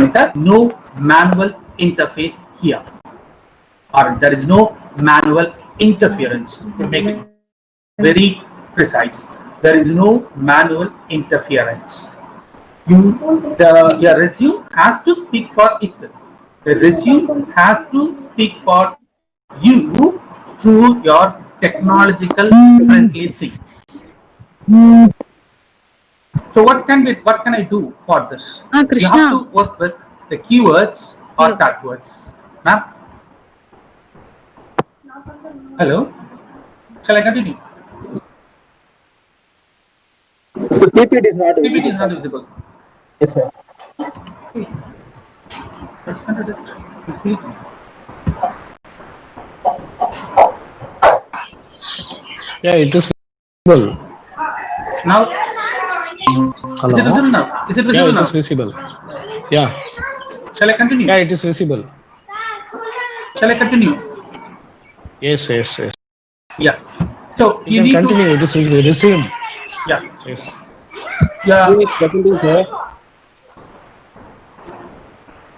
enter. No manual interface here, or there is no manual interference. To make it very precise, there is no manual interference. Your resume has to speak for itself. The resume has to speak for you through your technological friendly thing. So what can I do for this? You have to work with the keywords or tag words. Ma'am? Hello? Shall I continue? So PPT is not visible. PPT is not visible. Yes, sir. Presented it completely. Yeah, it is visible. Now, Hello? is it visible now? Is it Yeah, visible it now? is visible. Yeah. Shall I continue? Yeah, it is visible. Shall I continue? Yes, yes, yes. Yeah. So You can continue. It is visible. Resume. Yeah. Yes. Yeah.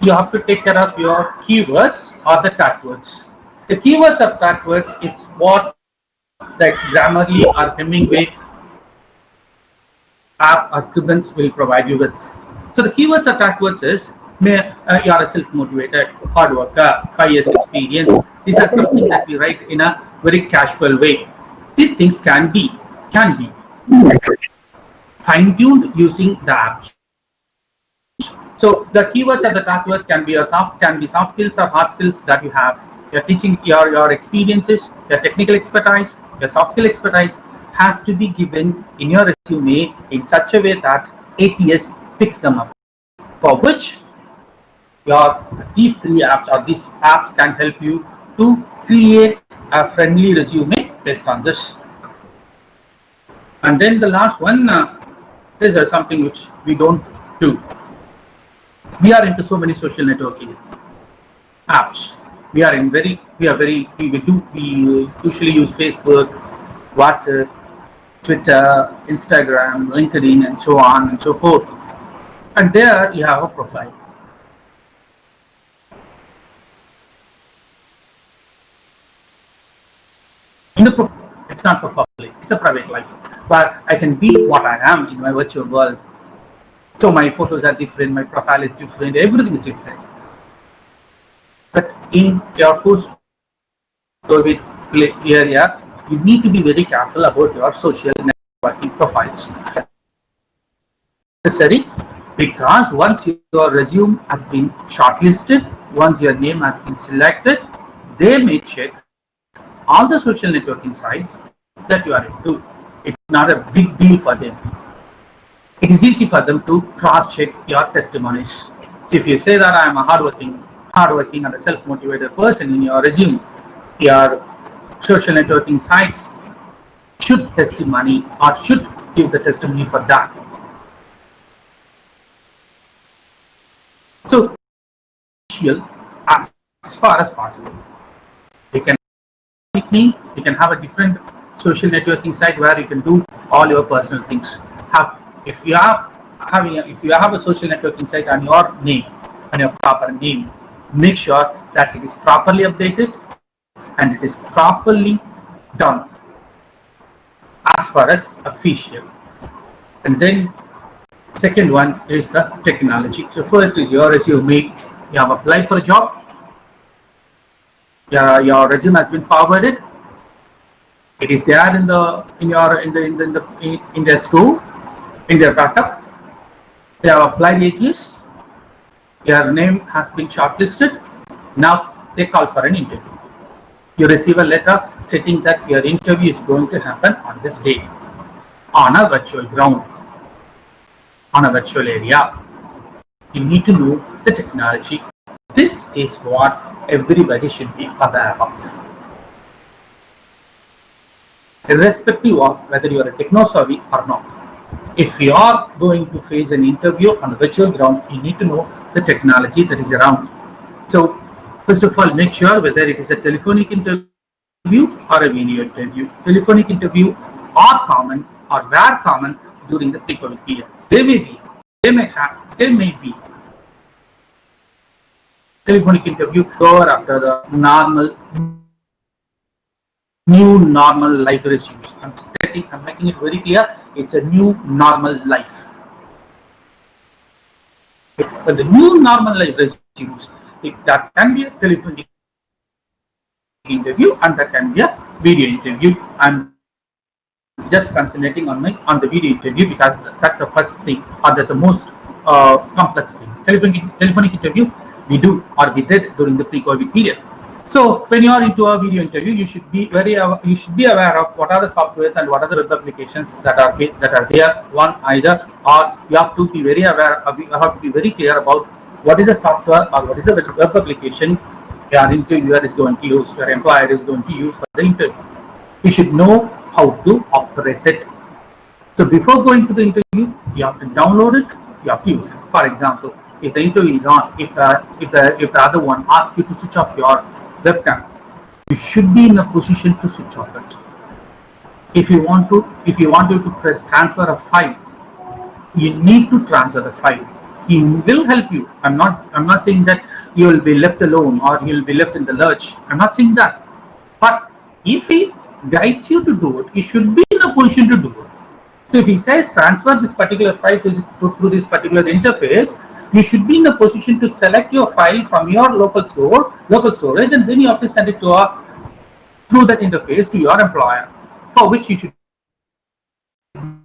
You have to take care of your keywords or the tag words. The keywords or tag words is what the Grammarly or Hemingway app or students will provide you with. So the keywords or tag words is you are a self-motivated, hard worker, 5 years experience. These are something that we write in a very casual way. These things can be fine-tuned using the app. So the keywords and the tag words can be soft skills or hard skills that you have. Your teaching, your experiences, your technical expertise, your soft skill expertise has to be given in your resume in such a way that ATS picks them up. For which these three apps or these apps can help you to create a friendly resume based on this. And then the last one, this is something which we don't do. We are into so many social networking apps. We usually use Facebook, WhatsApp, Twitter, Instagram, LinkedIn, and so on and so forth. And there you have a profile. It's not for public, it's a private life. But I can be what I am in my virtual world. So my photos are different, my profile is different, everything is different. But in your post-COVID area, you need to be very careful about your social networking profiles. Necessary, because once your resume has been shortlisted, once your name has been selected, they may check all the social networking sites that you are into. It's not a big deal for them. It is easy for them to cross-check your testimonies. So if you say that I am a hardworking and a self-motivated person in your resume, your social networking sites should testimony or should give the testimony for that. So, as far as possible, you can you can have a different social networking site where you can do all your personal things. If you have a social networking site on your name, on your proper name, make sure that it is properly updated and it is properly done as far as official. And then second one is the technology. So first is your resume. You have applied for a job. Your resume has been forwarded. It is there in their store, in their backup. They have applied ATS. Your name has been shortlisted. Now they call for an interview. You receive a letter stating that your interview is going to happen on this day, on a virtual ground, on a virtual area. You need to know the technology. This is what everybody should be aware of. Irrespective of whether you are a techno-savvy or not. If you are going to face an interview on a virtual ground, you need to know the technology that is around. So, first of all, make sure whether it is a telephonic interview or a video interview. Telephonic interview are common or were common during the pre-COVID period. They may be telephonic interview or after the normal new normal life resumes. I'm making it very clear. It's a new normal life. It's the new normal life resumes. That can be a telephonic interview and that can be a video interview. I'm just concentrating on the video interview because that's the first thing or that's the most complex thing. Telephonic interview we do or we did during the pre-COVID period. So when you are into a video interview, you should be aware of what are the softwares and what are the web applications that are there. One either or you have to be very aware. You have to be very clear about what is the software or what is the web application your interviewer is going to use, your employer is going to use for the interview. You should know how to operate it. So before going to the interview, you have to download it, you have to use it. For example, if the interview is on, if the other one asks you to switch off your webcam, you should be in a position to switch off it. If you want to press transfer a file, you need to transfer the file. He will help you. I'm not saying that you will be left alone or you will be left in the lurch. I'm not saying that. But if he guides you to do it, you should be in a position to do it. So if he says transfer this particular file through this particular interface, you should be in a position to select your file from your local storage, and then you have to send it through that interface to your employer, for which you should be in a position to do it.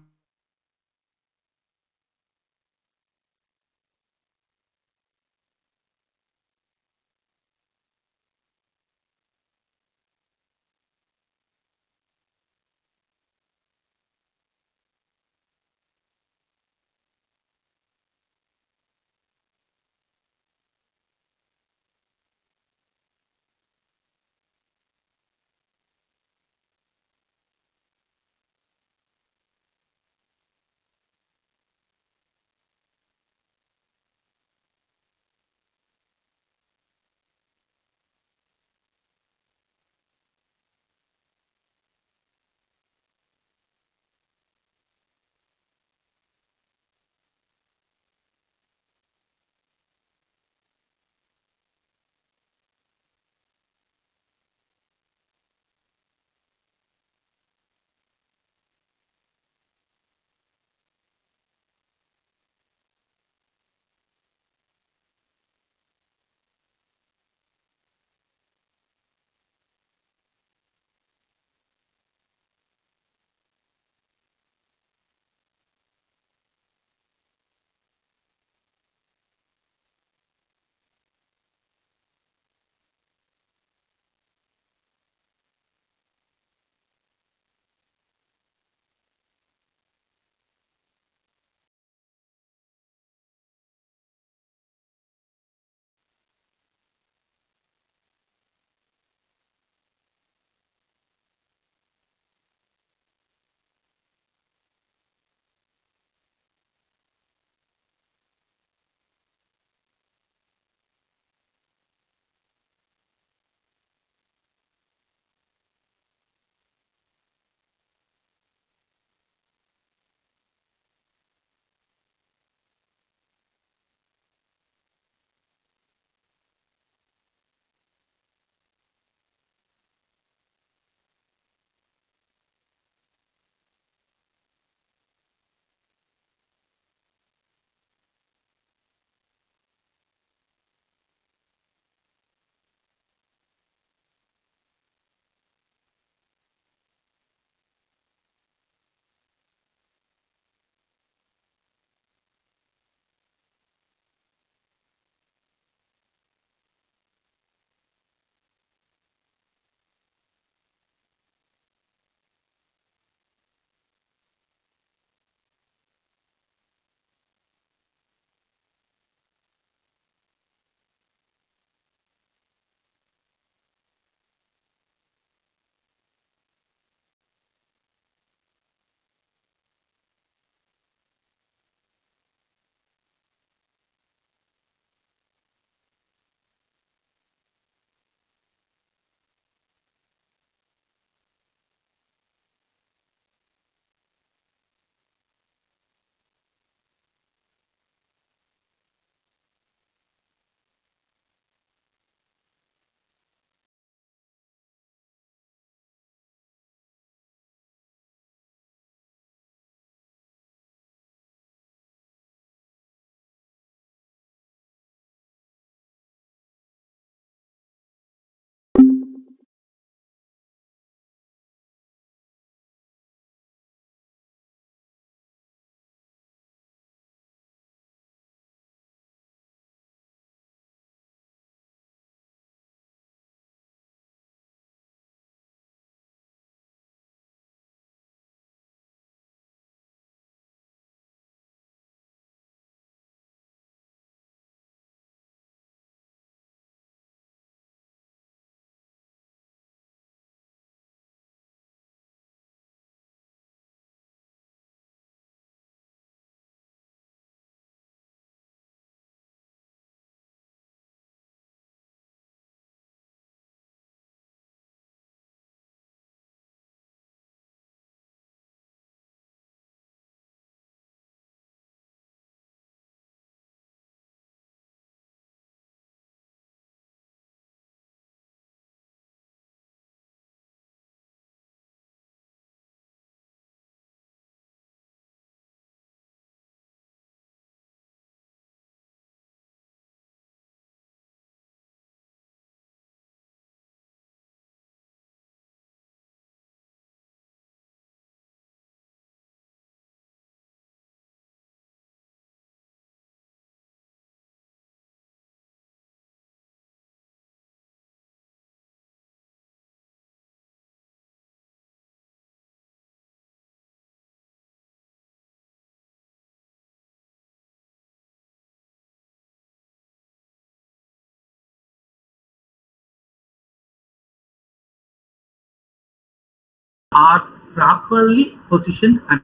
are properly positioned and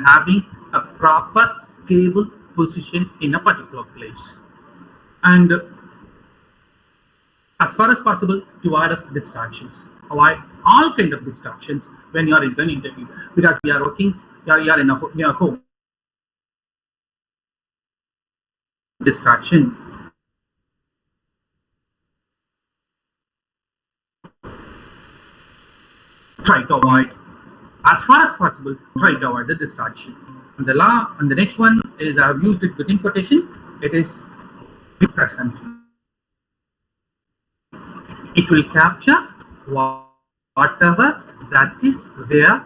having a proper stable position in a particular place. And as far as possible, to avoid of distractions. Avoid all kind of distractions when you are in an interview, because we are working, you are in your home. Distraction. Try to avoid, as far as possible, try to avoid the distraction. And the next one is, I have used it within quotation. It is be present. It will capture whatever that is there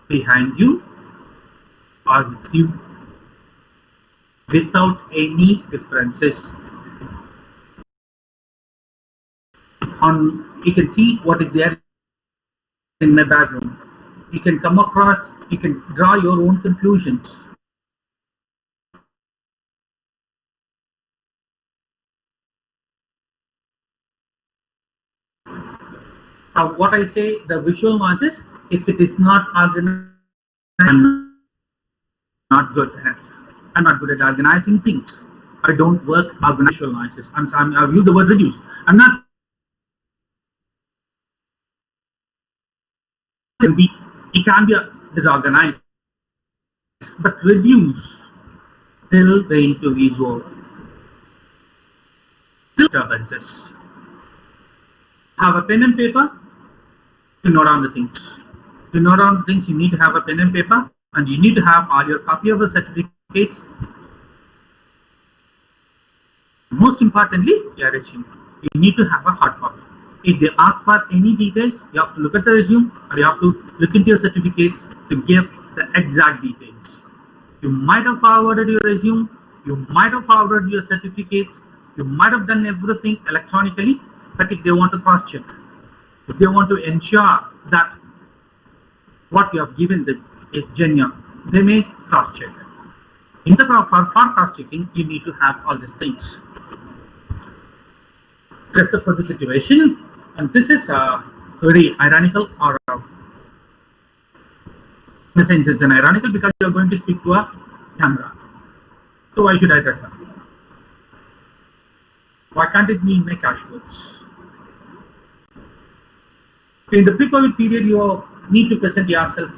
behind you or with you without any differences. You can see what is there in my background. You can come across, you can draw your own conclusions. What I say, the visual noises, if it is not organized, I'm not good at. I'm not good at organizing things. I don't work organized visual noises. I've used the word reduce. I'm not. It can be disorganized, but reduce till the interview is over. Disturbances. Have a pen and paper to note down the things. To note down the things, you need to have a pen and paper, and you need to have all your copy of the certificates. Most importantly, your resume. You need to have a hard copy. If they ask for any details, you have to look at the resume, or you have to look into your certificates to give the exact details. You might have forwarded your resume, you might have forwarded your certificates, you might have done everything electronically, but if they want to cross-check, if they want to ensure that what you have given them is genuine, they may cross-check. In the for cross-checking, you need to have all these things. Dress up for the situation, and this is very ironical, or in the sense it's an ironical because you are going to speak to a camera. So why should I dress up? Why can't it be in my casuals? In the pre-COVID period, you need to present yourself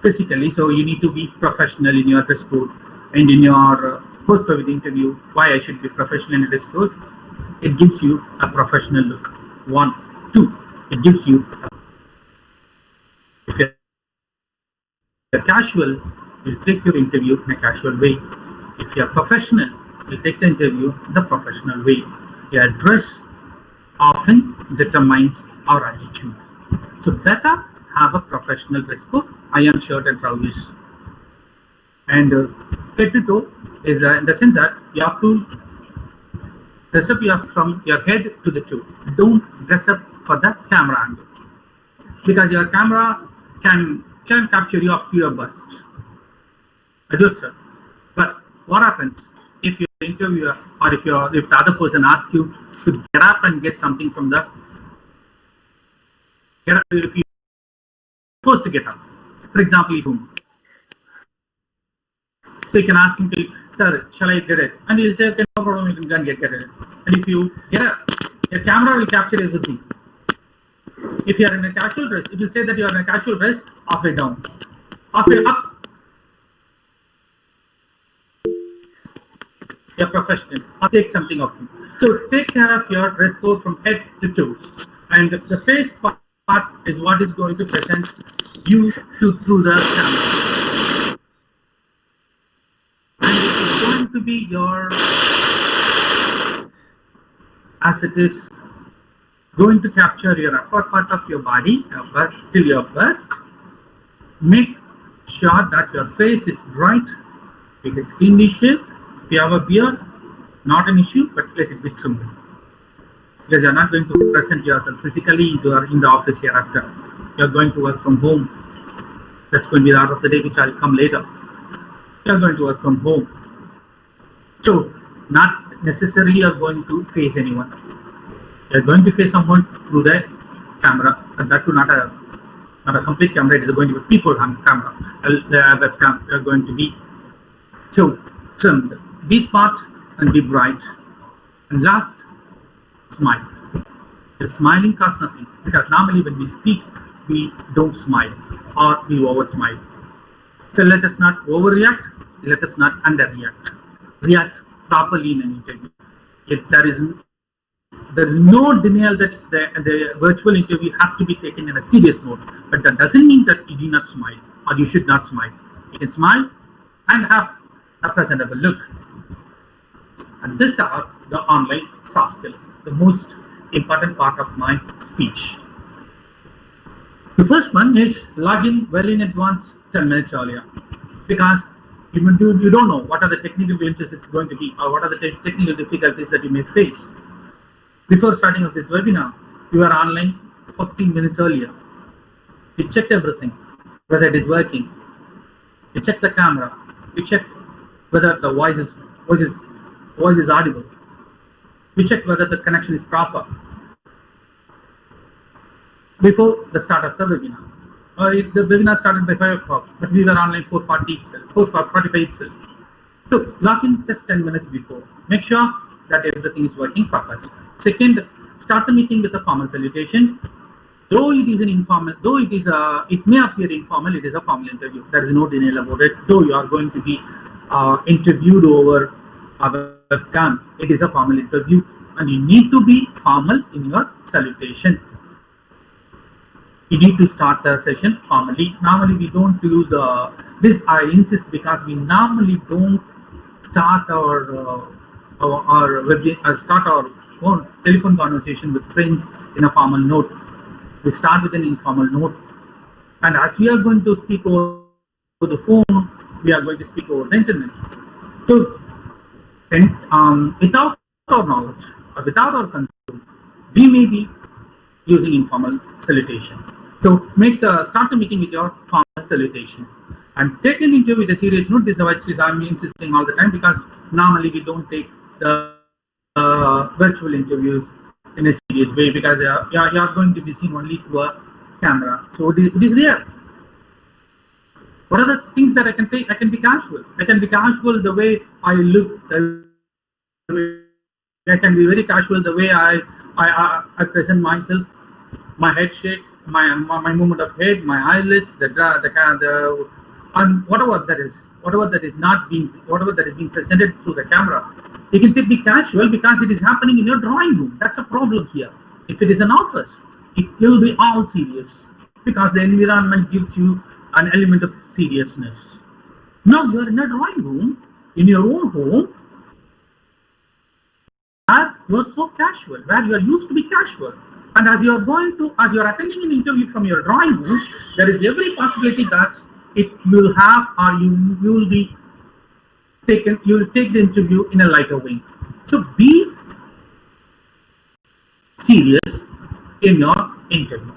physically, so you need to be professional in your dress code, and in your post-COVID interview, why I should be professional in a dress code? It gives you a professional look. 1, 2, it gives you if you're casual, you'll take your interview in a casual way. If you're professional, you'll take the interview the professional way. Your dress often determines our attitude. So better have a professional dress code, iron shirt and trousers. And head to toe is in the sense that you have to dress up from your head to the toe. Don't dress up for the camera angle, because your camera can capture you up to your bust. I do it, sir. But what happens if your interviewer, or if the other person asks you to get up and get something from the if you're supposed to get up, for example, so you can ask him to, sir, shall I get it? And he'll say, okay, no problem, you can go and get it. And if you get up, your camera will capture everything. If you are in a casual dress, it will say that you are in a casual dress, halfway down, halfway up. You're professional. I'll take something of you. So take care of your dress code from head to toe. And the face part is what is going to present you through the camera. And it is going to be your, as it is going to capture your upper part of your body till your bust. Make sure that your face is bright, it is cleanly shaved. If you have a beard, not an issue, but let it be trimmed, because you are not going to present yourself physically in the office hereafter. You are going to work from home. That's going to be the hour of the day, which I'll come later. You are going to work from home, so not necessarily you are going to face anyone. You are going to face someone through the camera, and that too not a not a complete camera. It is going to be people on camera. The webcam are going to be so trimmed. Be smart and be bright. And last, smile. The smiling costs nothing because normally when we speak, we don't smile or we over smile. So let us not overreact. Let us not underreact. React properly in an interview. If there is no denial that the virtual interview has to be taken in a serious note, but that doesn't mean that you do not smile or you should not smile. You can smile and have a presentable look. And these are the online soft skills, the most important part of my speech. The first one is log in well in advance 10 minutes earlier because you don't know what are the technical glitches it's going to be or what are the technical difficulties that you may face. Before starting of this webinar, you are online 15 minutes earlier. You checked everything, whether it is working. You check the camera. You check whether the voice is audible. You check whether the connection is proper before the start of the webinar. The webinar started by 5 o'clock, but we were online 4:40 itself, 4:45 itself. So log in just 10 minutes before. Make sure that everything is working properly. Second, start the meeting with a formal salutation. Though it is an informal, though it may appear informal, it is a formal interview. There is no denial about it. Though you are going to be interviewed over a webcam, it is a formal interview, and you need to be formal in your salutation. You need to start the session formally. Normally, we don't use this. I insist because we normally don't start our telephone conversation with friends in a formal note. We start with an informal note, and as we are going to speak over the phone, we are going to speak over the internet. So, without our knowledge or without our control, we may be using informal salutation. So start the meeting with your formal salutation and take an interview with a serious note. This is what I'm insisting all the time because normally we don't take the virtual interviews in a serious way because you are going to be seen only through a camera. So it is there. What are the things that I can take? I can be casual. I can be casual the way I look. I can be very casual the way I present myself, my head shake, my movement of head, my eyelids, and whatever that is being presented through the camera. You can be casual because it is happening in your drawing room. That's a problem here. If it is an office, it will be all serious because the environment gives you an element of seriousness. Now you are in a drawing room, in your own home, where you are so casual, where you are used to be casual. And as you are attending an interview from your drawing room, there is every possibility that you will take the interview in a lighter way. So be serious in your interview.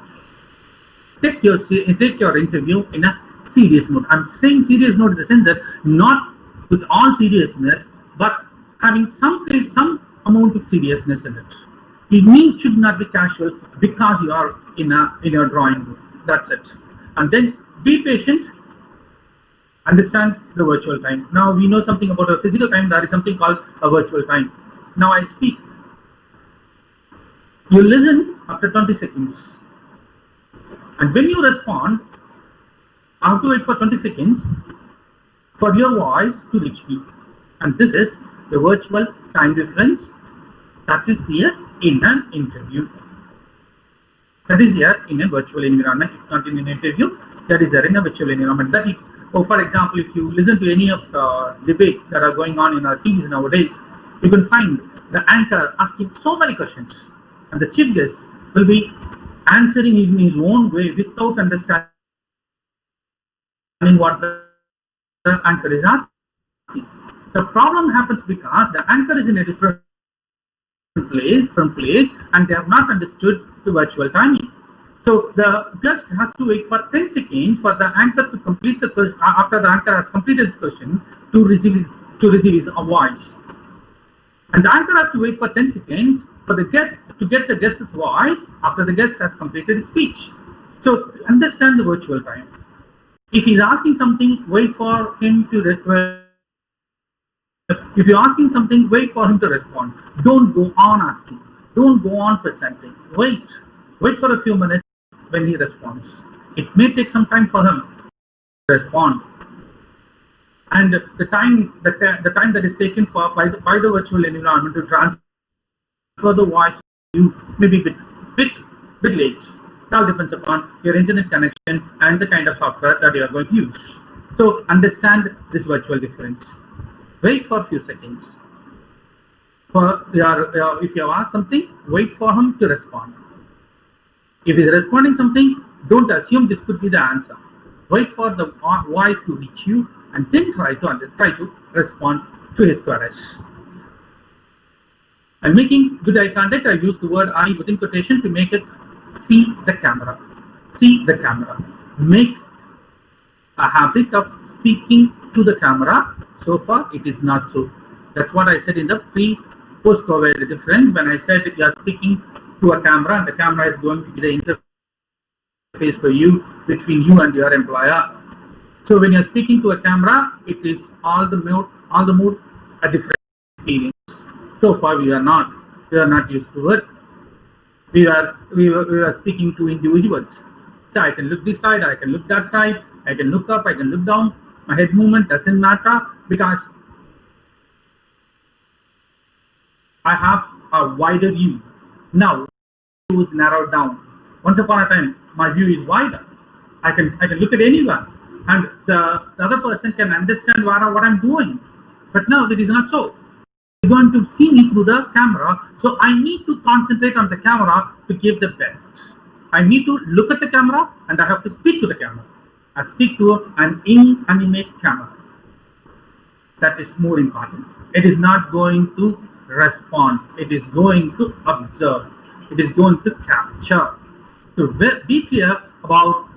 Take your interview in a serious note. I'm saying serious note in the sense that not with all seriousness, but having some amount of seriousness in it. You should not be casual because you are in your drawing room. That's it. And then be patient. Understand the virtual time. Now we know something about a physical time. There is something called a virtual time. Now I speak. You listen after 20 seconds. And when you respond, I have to wait for 20 seconds for your voice to reach me. And this is the virtual time difference that is there in an interview. That is there in a virtual environment. If not in an interview, that is there in a virtual environment. For example, if you listen to any of the debates that are going on in our TVs nowadays, you can find the anchor asking so many questions, and the chief guest will be answering in his own way without understanding what the anchor is asking. The problem happens because the anchor is in a different place, and they have not understood the virtual timing. So the guest has to wait for 10 seconds for the anchor to complete the question. After the anchor has completed his question, to receive his voice, and the anchor has to wait for 10 seconds for the guest to get the guest's voice after the guest has completed his speech. So understand the virtual time. If he's asking something, wait for him to if you're asking something, wait for him to respond. Don't go on asking. Don't go on presenting. Wait. Wait for a few minutes when he responds. It may take some time for him to respond. And the time that is taken for by the virtual environment to transfer the voice to you may be bit late. It all depends upon your internet connection and the kind of software that you are going to use. So understand this virtual difference. Wait for a few seconds. If you have asked something, wait for him to respond. If he's responding something, don't assume this could be the answer. Wait for the voice to reach you and then try to respond to his queries. And making good eye contact, I use the word eye within quotation to make it see the camera. See the camera. Make a habit of speaking to the camera. So far, it is not so. That's what I said in the post-COVID difference when I said you are speaking to a camera and the camera is going to be the interface for you between you and your employer. So when you're speaking to a camera, it is all the more a different experience. So far, we are not used to it. We are speaking to individuals. So I can look this side, I can look that side, I can look up, I can look down. My head movement doesn't matter because I have a wider view. Now, view is narrowed down. Once upon a time, my view is wider. I can look at anyone, and the other person can understand what I'm doing. But now it is not so. He's going to see me through the camera, so I need to concentrate on the camera to give the best. I need to look at the camera, and I have to speak to the camera. I speak to an inanimate camera. That is more important. It is not going to respond. It is going to observe. It is going to capture. So be clear about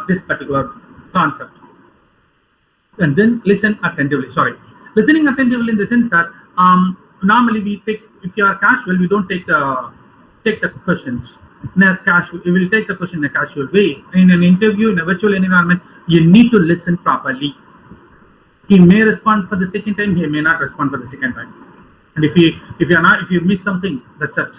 this particular concept. And then listen attentively. Listening attentively in the sense that normally if you are casual, we don't take the questions. We will take the question in a casual way. In an interview, in a virtual environment, you need to listen properly. He may respond for the second time, he may not respond for the second time. And if you miss something, that's it.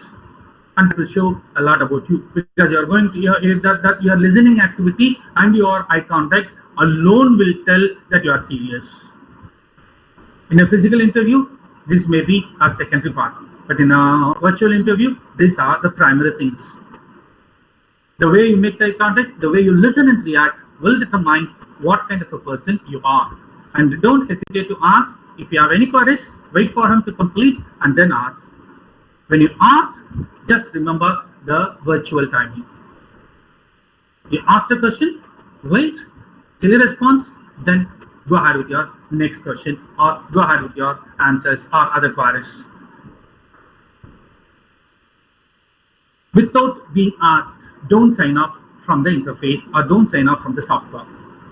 And it will show a lot about you because you are listening activity and your eye contact alone will tell that you are serious. In a physical interview, this may be a secondary part, but in a virtual interview, these are the primary things. The way you make eye contact, the way you listen and react will determine what kind of a person you are. And don't hesitate to ask. If you have any queries, wait for him to complete and then ask. When you ask, just remember the virtual timing. You ask the question, wait till he responds, then go ahead with your next question or go ahead with your answers or other queries. Without being asked, don't sign off from the interface or don't sign off from the software.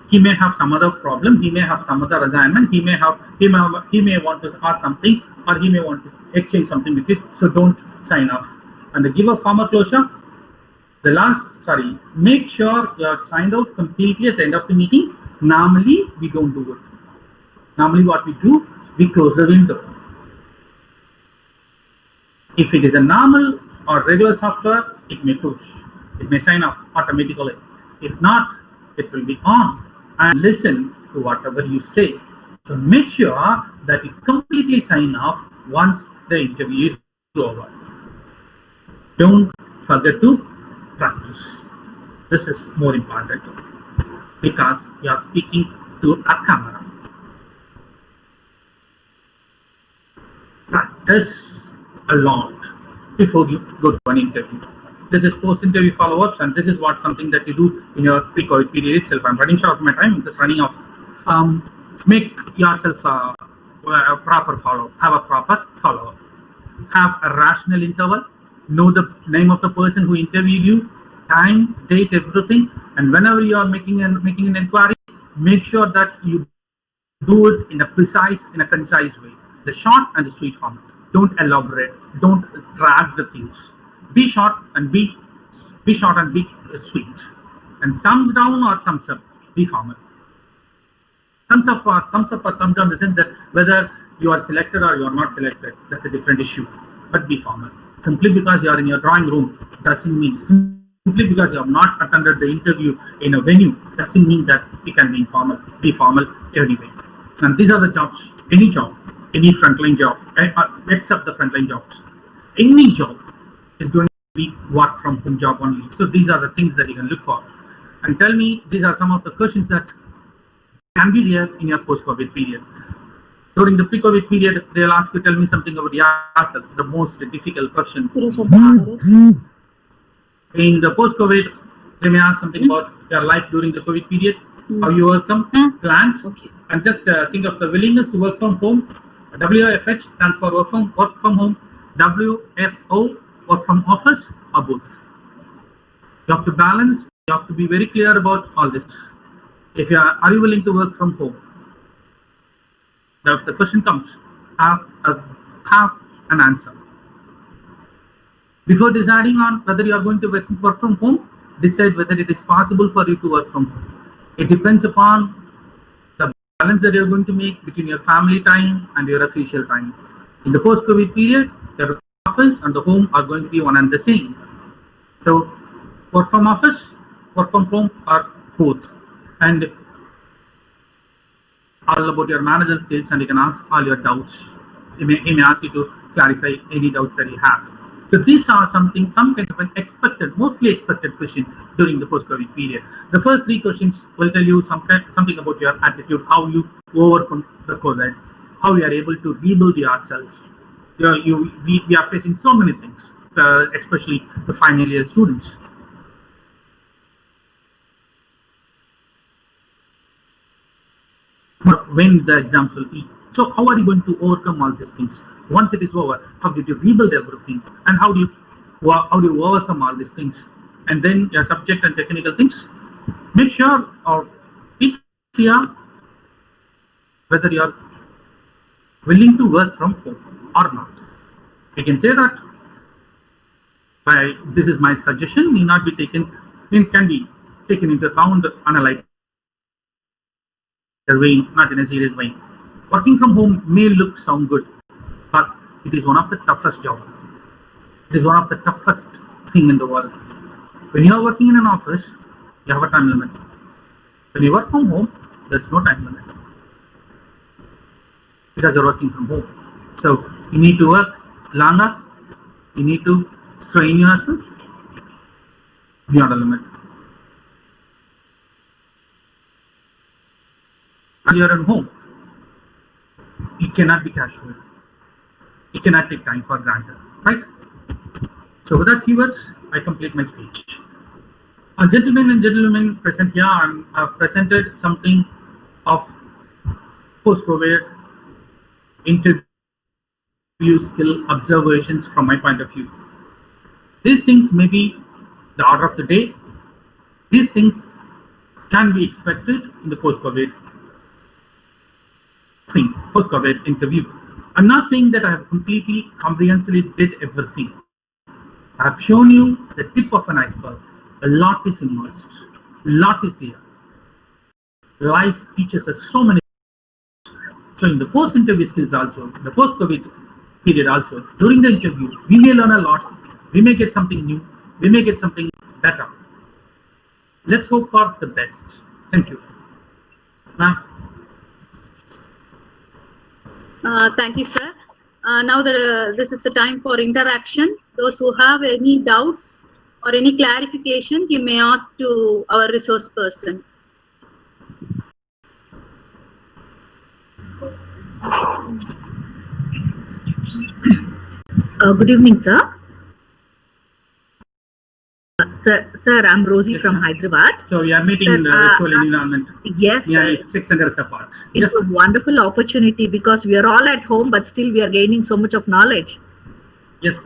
He may have some other problem, he may have some other assignment, he may want to ask something or he may want to exchange something with it, so don't sign off. And to give a formal closure, make sure you are signed out completely at the end of the meeting. Normally, we don't do it. Normally what we do, we close the window. If it is a normal or regular software, it may push. It may sign off automatically. If not, it will be on and listen to whatever you say. So make sure that you completely sign off once the interview is over. Don't forget to practice. This is more important because you are speaking to a camera. Practice a lot before you go to an interview. This is post-interview follow-ups, and this is something that you do in your pre-COVID period itself. I'm running short of my time. I'm just running off. Make yourself a proper follow-up. Have a proper follow-up. Have a rational interval. Know the name of the person who interviewed you, time, date, everything. And whenever you are making an inquiry, make sure that you do it in a concise way. The short and the sweet format. Don't elaborate. Don't drag the things. Be short and be Be short and be sweet. And thumbs down or thumbs up, be formal. Thumbs up or thumbs down in the sense that whether you are selected or you are not selected, that's a different issue. But be formal. Simply because you are in your drawing room doesn't mean, simply because you have not attended the interview in a venue doesn't mean that you can be informal. Be formal anyway. And these are the jobs, any job, any frontline job, except the frontline jobs. Any job is going to be work from home job only. So these are the things that you can look for. And tell me, these are some of the questions that can be there in your post-COVID period. During the pre-COVID period, they'll ask you, tell me something about yourself, the most difficult question. In the post-COVID, they may ask something about your life during the COVID period, how you overcome, plans, and just think of the willingness to work from home. WFH stands for work from home, WFO, work from office, or both. You have to balance, you have to be very clear about all this. If you are you willing to work from home? Now, if the question comes, have an answer. Before deciding on whether you are going to work from home, decide whether it is possible for you to work from home. It depends upon the balance that you are going to make between your family time and your official time. In the post-COVID period, your office and the home are going to be one and the same. So, work from office, work from home are both. And all about your managerial skills, and you can ask all your doubts. He may ask you to clarify any doubts that you have. So these are some kind of an mostly expected question during the post-COVID period. The first three questions will tell you something about your attitude, how you overcome the COVID, how you are able to rebuild yourself. We are facing so many things, especially the final year students. When the exams will be. So how are you going to overcome all these things? Once it is over, how did you rebuild everything? And how do you overcome all these things? And then your subject and technical things. Make sure or be clear whether you are willing to work from home or not. You can say that this is my suggestion, may not be taken, can be taken into account, analyzed way, not in a serious way. Working from home may sound good, but it is one of the toughest jobs. It is one of the toughest thing in the world. When you are working in an office, you have a time limit. When you work from home, there is no time limit because you are working from home. So you need to work longer. You need to strain yourself beyond a limit. You are at home, you cannot be casual. You cannot take time for granted, right? So with that few words, I complete my speech. Gentlemen and gentlemen present here, I have presented something of post-COVID interview skill observations from my point of view. These things may be the order of the day. These things can be expected in the post-COVID interview. I'm not saying that I have completely comprehensively did everything. I have shown you the tip of an iceberg. A lot is immersed. A lot is there. Life teaches us so many things. So in the post-interview skills also, the post-COVID period also, during the interview, we may learn a lot. We may get something new. We may get something better. Let's hope for the best. Thank you. Now, thank you, sir. Now this is the time for interaction. Those who have any doubts or any clarification, you may ask to our resource person. Good evening, sir. Sir, I'm Rosie yes, from Hyderabad. So we are meeting sir, in the virtual environment. Yes, Yeah, sir. 600 apart. It's a wonderful opportunity because we are all at home, but still we are gaining so much of knowledge. Yes.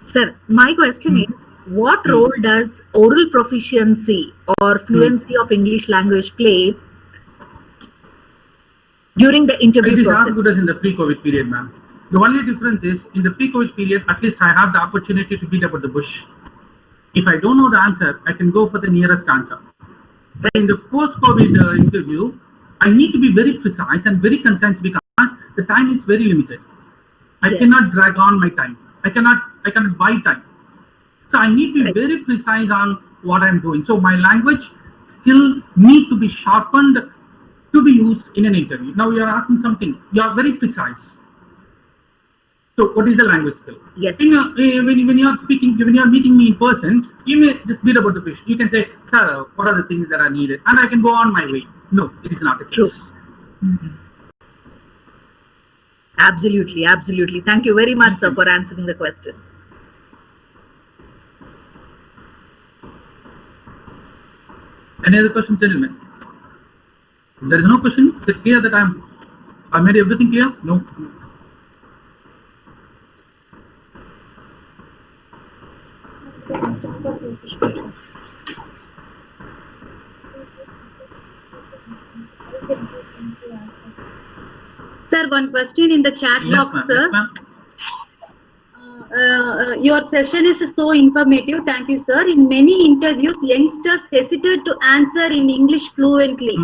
Sir, my question is, what role does oral proficiency or fluency of English language play during the interview It is process? as good as in the pre-COVID period, ma'am. The only difference is in the pre-COVID period, at least I have the opportunity to beat about the bush. If I don't know the answer, I can go for the nearest answer. But in the post-COVID interview, I need to be very precise and very concise because the time is very limited. I Yes. cannot drag on my time. I cannot buy time. So I need to be very precise on what I'm doing. So my language skill need to be sharpened to be used in an interview. Now you are asking something. You are very precise. So what is the language skill? Yes. When you are speaking, when you are meeting me in person, you may just beat about the question. You can say, "Sir, what are the things that are needed?" And I can go on my way. No, it is not the case. Absolutely, absolutely. Thank you very much, sir, for answering the question. Any other questions, gentlemen? If there is no question, is it clear that I made everything clear? No. Sir, one question in the chat box, sir. Yes, ma'am. Your session is so informative. Thank you, sir. In many interviews, youngsters hesitate to answer in English fluently.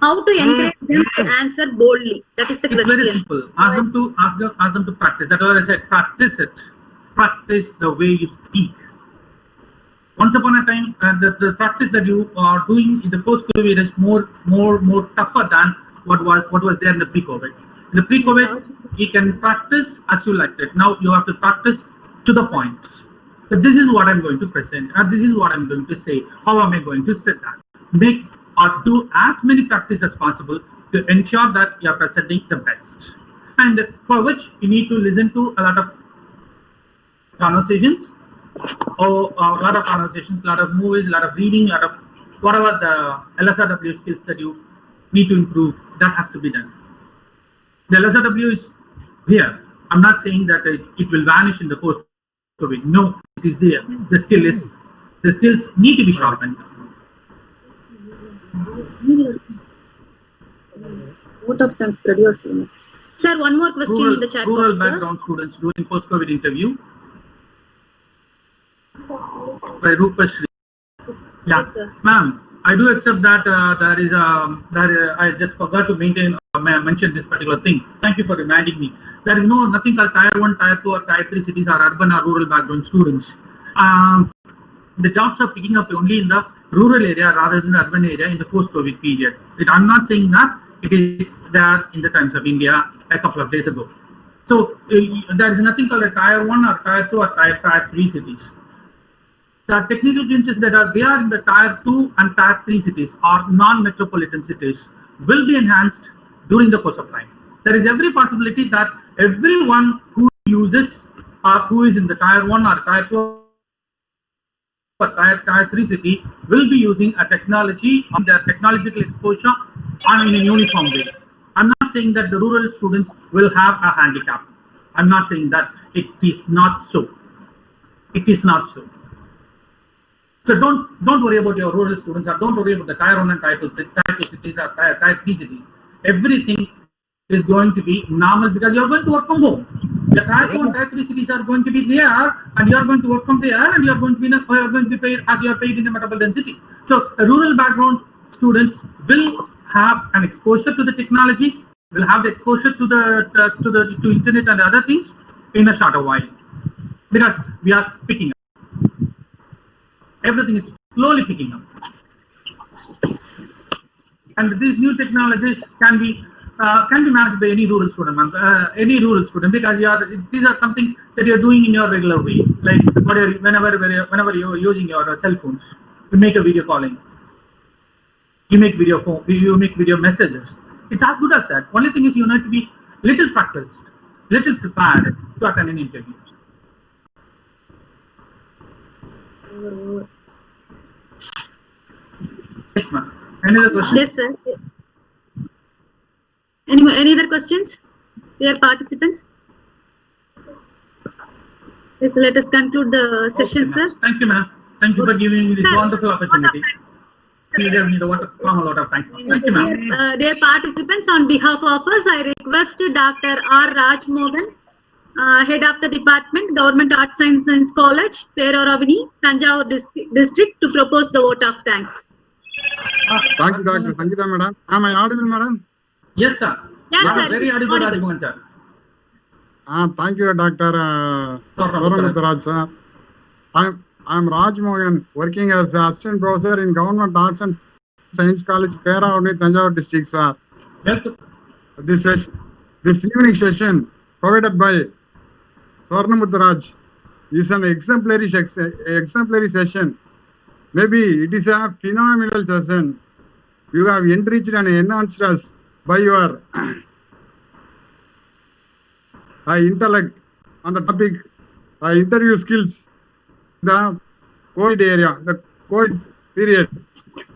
How to encourage them to answer boldly? That is the It's very question. simple. Ask them to practice. That's what I said. Practice it. Practice the way you speak. Once upon a time, the practice that you are doing in the post-COVID is more tougher than what was there in the pre-COVID. In the pre-COVID, you can practice as you liked it. Now you have to practice to the point. So this is what I'm going to present, and this is what I'm going to say. How am I going to say that? Make or do as many practice as possible to ensure that you are presenting the best. And for which you need to listen to a lot of conversations, or a lot of conversations, a lot of movies, a lot of reading, a lot of whatever the LSRW skills that you need to improve, that has to be done. The LSRW is here. I'm not saying that it will vanish in the post-COVID. No, it is there. The skills need to be sharpened. What of them produce? Sir, one more question in the chat Rural box, sir. background students doing post-COVID interview. By Rupashri. Yeah, Yes, sir. ma'am, I do accept that I just forgot to mention this particular thing. Thank you for reminding me. There is nothing called Tier 1, Tier 2, or Tier 3 cities or urban or rural background students. The jobs are picking up only in the rural area rather than the urban area in the post-COVID period. I'm not saying that it is there in the Times of India a couple of days ago. So there is nothing called a Tier 1 or Tier 2 or Tier 3 cities. The technical clinches that are there in the Tier 2 and Tier 3 cities or non-metropolitan cities will be enhanced during the course of time. There is every possibility that everyone who uses or who is in the Tier 1 or Tier 2 or Tier 3 city will be using a technology on their technological exposure and in a uniform way. I'm not saying that the rural students will have a handicap. I'm not saying that. It is not so. It is not so. So don't worry about your rural students, or don't worry about the Tier 1 and Tier 2 cities or Tier 3 cities. Everything is going to be normal because you are going to work from home. The Tier 2 and Tier 3 cities are going to be there, and you are going to work from there, and you are going to be paid as you are paid in a metropolitan city. So a rural background student will have an exposure to the technology, will have the exposure to internet and other things in a shorter while, because we are picking up. Everything is slowly picking up, and these new technologies can be managed by any rural student, because these are something that you are doing in your regular way. Like whenever you're using your cell phones, you make a video calling, you make video phone, you make video messages. It's as good as that. Only thing is you need to be little practiced, little prepared to attend an interview. Yes, ma'am. Any other questions? Yes, sir. Any other questions? Dear participants? Yes, let us conclude the session, Okay, sir. thank you, ma'am. Thank you for giving me this Sir, wonderful opportunity. You gave me a lot of thanks. Thank you, ma'am. Dear participants, on behalf of us, I request Dr. R. Raj Mohan Head of the Department, Government Arts and Science College, Peravini, Tanjavur District, to propose the vote of thanks. Thank you, Dr. Sangeeta, madam. Am I audible, madam? Yes, sir. Yes, You are sir. very It's audible, audible. Rajmohan, sir. Thank you, Dr. Soramutharaj, sir. I'm Raj Mohan, working as the assistant professor in Government Arts and Science College, Peravini, Tanjavur District, sir. Welcome. This evening session provided by Soramutharaj is an exemplary session. Maybe it is a phenomenal session. You have enriched and enhanced us by your intellect on the topic, interview skills, the COVID area, the COVID period.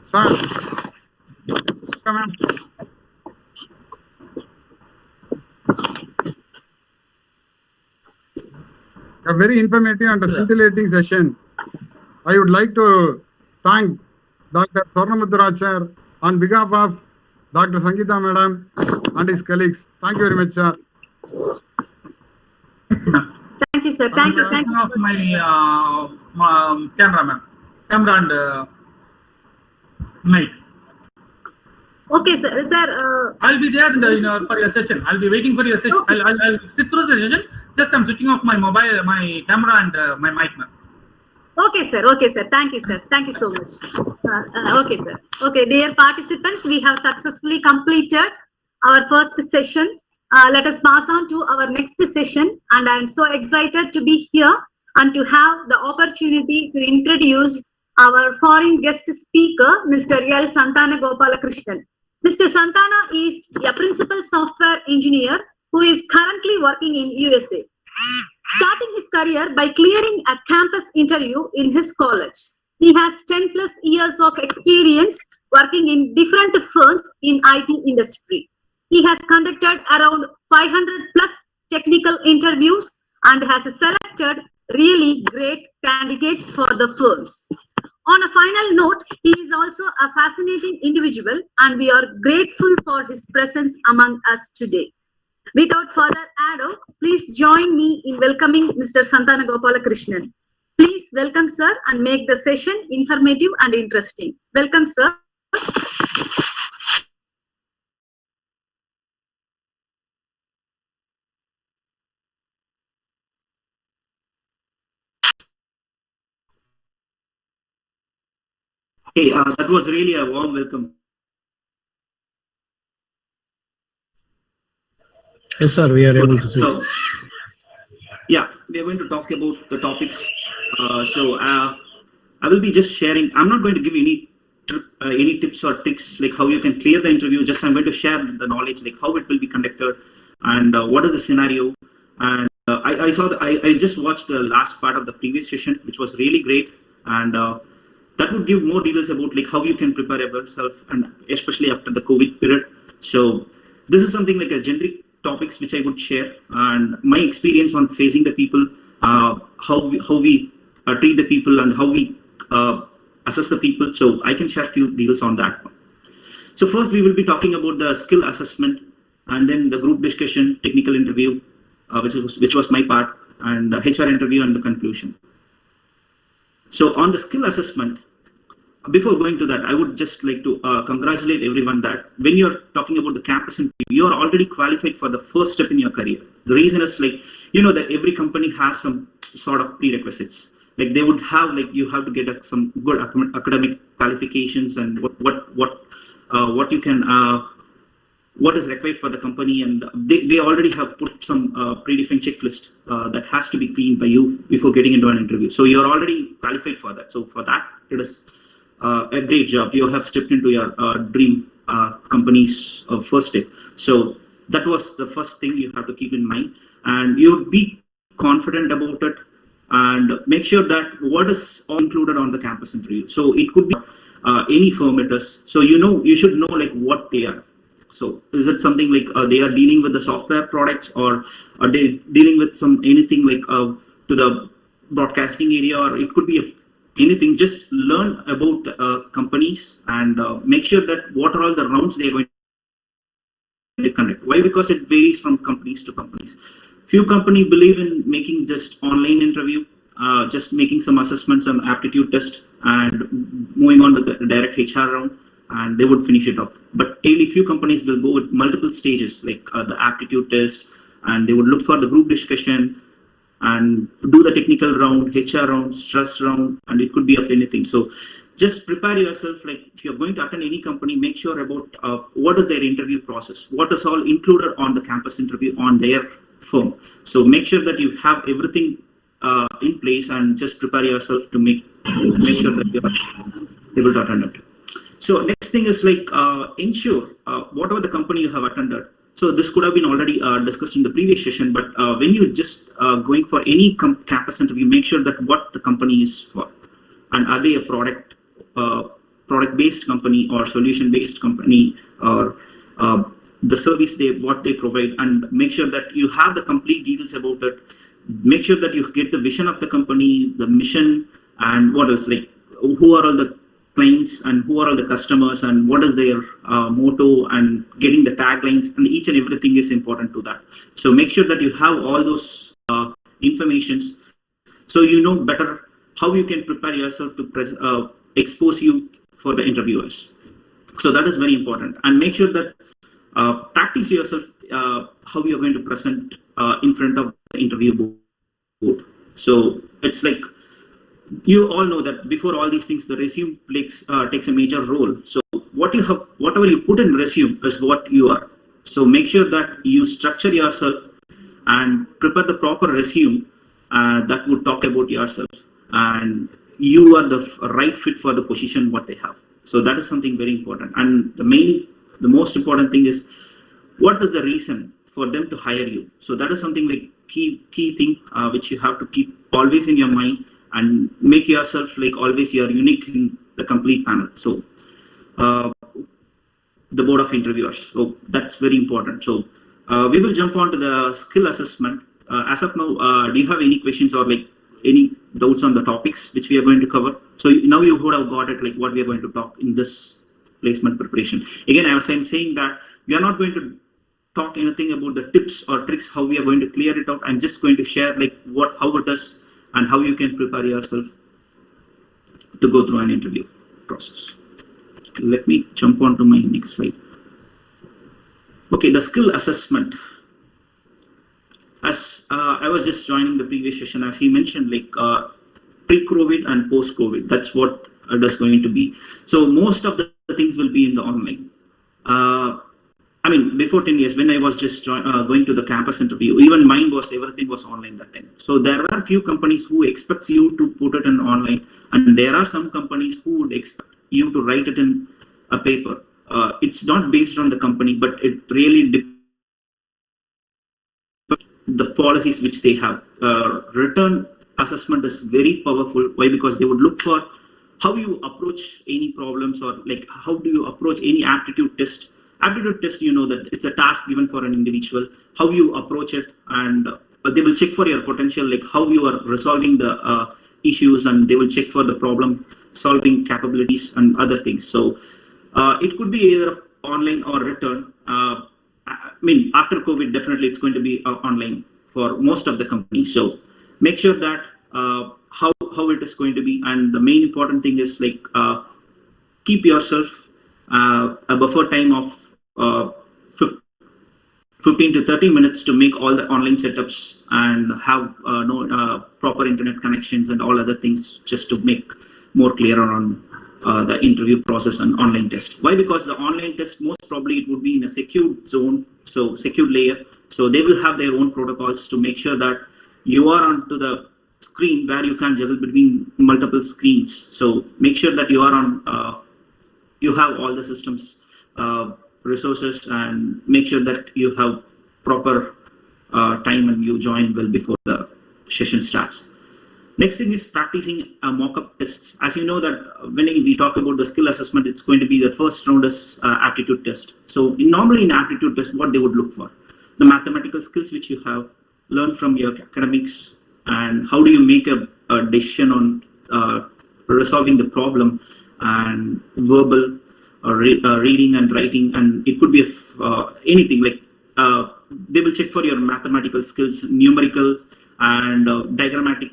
Sir, come on. A very informative and scintillating session. I would like to thank Dr. Soramutharaj sir on behalf of Dr. Sangeeta madam and his colleagues. Thank you very much, sir. Thank you, sir. Thank you. Thank you. Of my cameraman, camera and mic. Okay, sir. Sir, I'll be there for your session. I'll be waiting for your session. Okay. I'll sit through the session. Just I'm switching off my mobile, my camera and my mic. okay, sir. Okay, sir. Thank you, sir. Thank you so much. Okay, sir. Okay, dear participants, we have successfully completed our first session. Let us pass on to our next session, and I am so excited to be here and to have the opportunity to introduce our foreign guest speaker, Mr. L. Santana Gopalakrishnan. Mr. Santana is a principal software engineer who is currently working in USA, starting his career by clearing a campus interview in his college. He has 10+ years of experience working in different firms in IT industry. He has conducted around 500+ technical interviews and has selected really great candidates for the firms. On a final note, he is also a fascinating individual, and we are grateful for his presence among us today. Without further ado, please join me in welcoming Mr. Santana Gopalakrishnan. Please welcome, sir, and make the session informative and interesting. Welcome, sir. Hey, that was really a warm welcome. Yes, sir, we are able to see. So, yeah, we are going to talk about the topics. I will be just sharing. I'm not going to give any tips or tricks like how you can clear the interview. Just I'm going to share the knowledge, like how it will be conducted and what is the scenario. And I just watched the last part of the previous session, which was really great. And that would give more details about like how you can prepare yourself, and especially after the COVID period. So this is something like a generic topics which I would share, and my experience on facing the people, how we treat the people, and how we assess the people. So I can share a few details on that one. So first we will be talking about the skill assessment, and then the group discussion, technical interview, which was my part, and HR interview and the conclusion. So on the skill assessment, before going to that, I would just like to congratulate everyone that when you're talking about the campus interview, you're already qualified for the first step in your career. The reason is like, that every company has some sort of prerequisites. Like they would have, like you have to get some good academic qualifications and what you can, what is required for the company, and they already have put some predefined checklist that has to be cleaned by you before getting into an interview. So you're already qualified for that. So for that, it is a great job. You have stepped into your dream company's first step. So that was the first thing you have to keep in mind, and you be confident about it, and make sure that what is all included on the campus interview. So it could be any firm it is. So you should know like what they are. So is it something like they are dealing with the software products, or are they dealing with anything like to the broadcasting area, or it could be anything. Just learn about the companies and make sure that what are all the rounds they are going to conduct. Why? Because it varies from companies to companies. Few companies believe in making just online interview, just making some assessments and aptitude test and moving on to the direct HR round, and they would finish it off. But really few companies will go with multiple stages, like the aptitude test, and they would look for the group discussion and do the technical round, HR round, stress round, and it could be of anything. So just prepare yourself, like if you're going to attend any company, make sure about what is their interview process, what is all included on the campus interview on their firm. So make sure that you have everything in place, and just prepare yourself to make sure that you're able to attend it. So next thing is like ensure whatever the company you have attended. So this could have been already discussed in the previous session, but when you just going for any campus interview, make sure that what the company is for, and are they a product-based company or solution-based company, or the service what they provide, and make sure that you have the complete details about it. Make sure that you get the vision of the company, the mission, and what else, like who are all the clients and who are all the customers and what is their motto, and getting the taglines, and each and everything is important to that. So make sure that you have all those informations, so you know better how you can prepare yourself to expose you for the interviewers. So that is very important, and make sure that practice yourself how you are going to present in front of the interview board. So it's like, you all know that before all these things, the resume takes a major role. So whatever you put in resume is what you are. So make sure that you structure yourself and prepare the proper resume that would talk about yourself, and you are the right fit for the position what they have. So that is something very important. And the most important thing is, what is the reason for them to hire you? So that is something like key thing which you have to keep always in your mind, and make yourself like always you are unique in the complete panel. So the board of interviewers. So that's very important. So we will jump on to the skill assessment. As of now, do you have any questions or like any doubts on the topics which we are going to cover? So now you would have got it, like what we are going to talk in this placement preparation. Again, I was saying that we are not going to talk anything about the tips or tricks, how we are going to clear it out. I'm just going to share like how it is and how you can prepare yourself to go through an interview process. Let me jump on to my next slide. Okay, the skill assessment. As I was just joining the previous session, as he mentioned, like pre-COVID and post-COVID, that's what it is going to be. So most of the things will be in the online. I mean, before 10 years, when I was just going to the campus interview, even mine was, everything was online that time. So there were a few companies who expects you to put it in online, and there are some companies who would expect you to write it in a paper. It's not based on the company, but it really depends the policies which they have. Written assessment is very powerful. Why? Because they would look for how you approach any problems, or like how do you approach any aptitude test. Aptitude test, you know that it's a task given for an individual, how you approach it, and they will check for your potential, like how you are resolving the issues, and they will check for the problem solving capabilities and other things. So it could be either online or written. I mean, after COVID, definitely it's going to be online for most of the companies. So make sure that how it is going to be, and the main important thing is like keep yourself a buffer time of 15 to 30 minutes to make all the online setups and have proper internet connections and all other things, just to make more clearer on the interview process and online test. Why? Because the online test, most probably it would be in a secured zone, so secured layer. So they will have their own protocols to make sure that you are onto the screen where you can juggle between multiple screens. So make sure that you are on, you have all the systems, resources, and make sure that you have proper time and you join well before the session starts. Next thing is practicing mock-up tests. As you know that when we talk about the skill assessment, it's going to be the first round is aptitude test. So normally in aptitude test, what they would look for, the mathematical skills which you have learned from your academics, and how do you make a decision on resolving the problem, and verbal reading and writing, and it could be anything like they will check for your mathematical skills, numerical and diagrammatic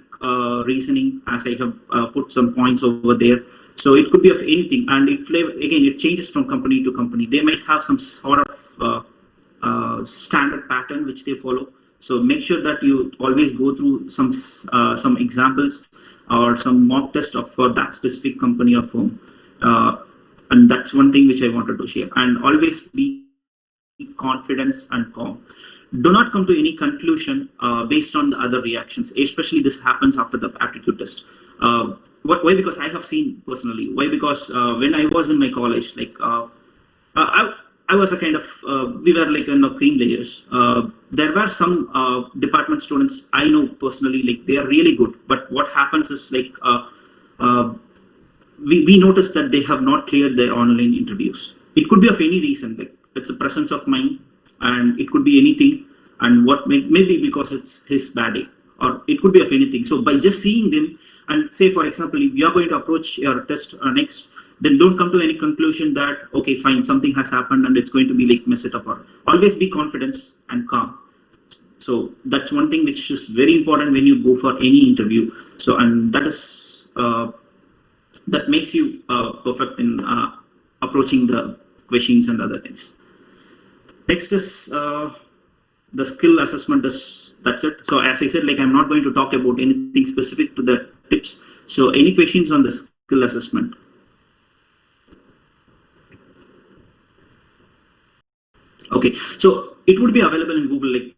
reasoning, as I have put some points over there. So it could be of anything, and it changes from company to company. They might have some sort of standard pattern which they follow. So make sure that you always go through some examples or some mock test for that specific company or firm. And that's one thing which I wanted to share. And always be confident and calm. Do not come to any conclusion based on the other reactions. Especially this happens after the aptitude test. Why? Because I have seen personally. Why? Because when I was in my college, like I was a kind of we were like cream layers. There were some department students I know personally, like they are really good. But what happens is like we noticed that they have not cleared their online interviews. It could be of any reason, like it's a presence of mind, and it could be anything. And what maybe because it's his bad day, or it could be of anything. So by just seeing them, and say for example, if you are going to approach your test next, then don't come to any conclusion that okay, fine, something has happened and it's going to be like mess it up. Or always be confident and calm. So that's one thing which is very important when you go for any interview. So and that is that makes you perfect in approaching the questions and other things. Next is the skill assessment is, that's it. So as I said, like I'm not going to talk about anything specific to the tips. So any questions on the skill assessment? Okay, so it would be available in Google. Like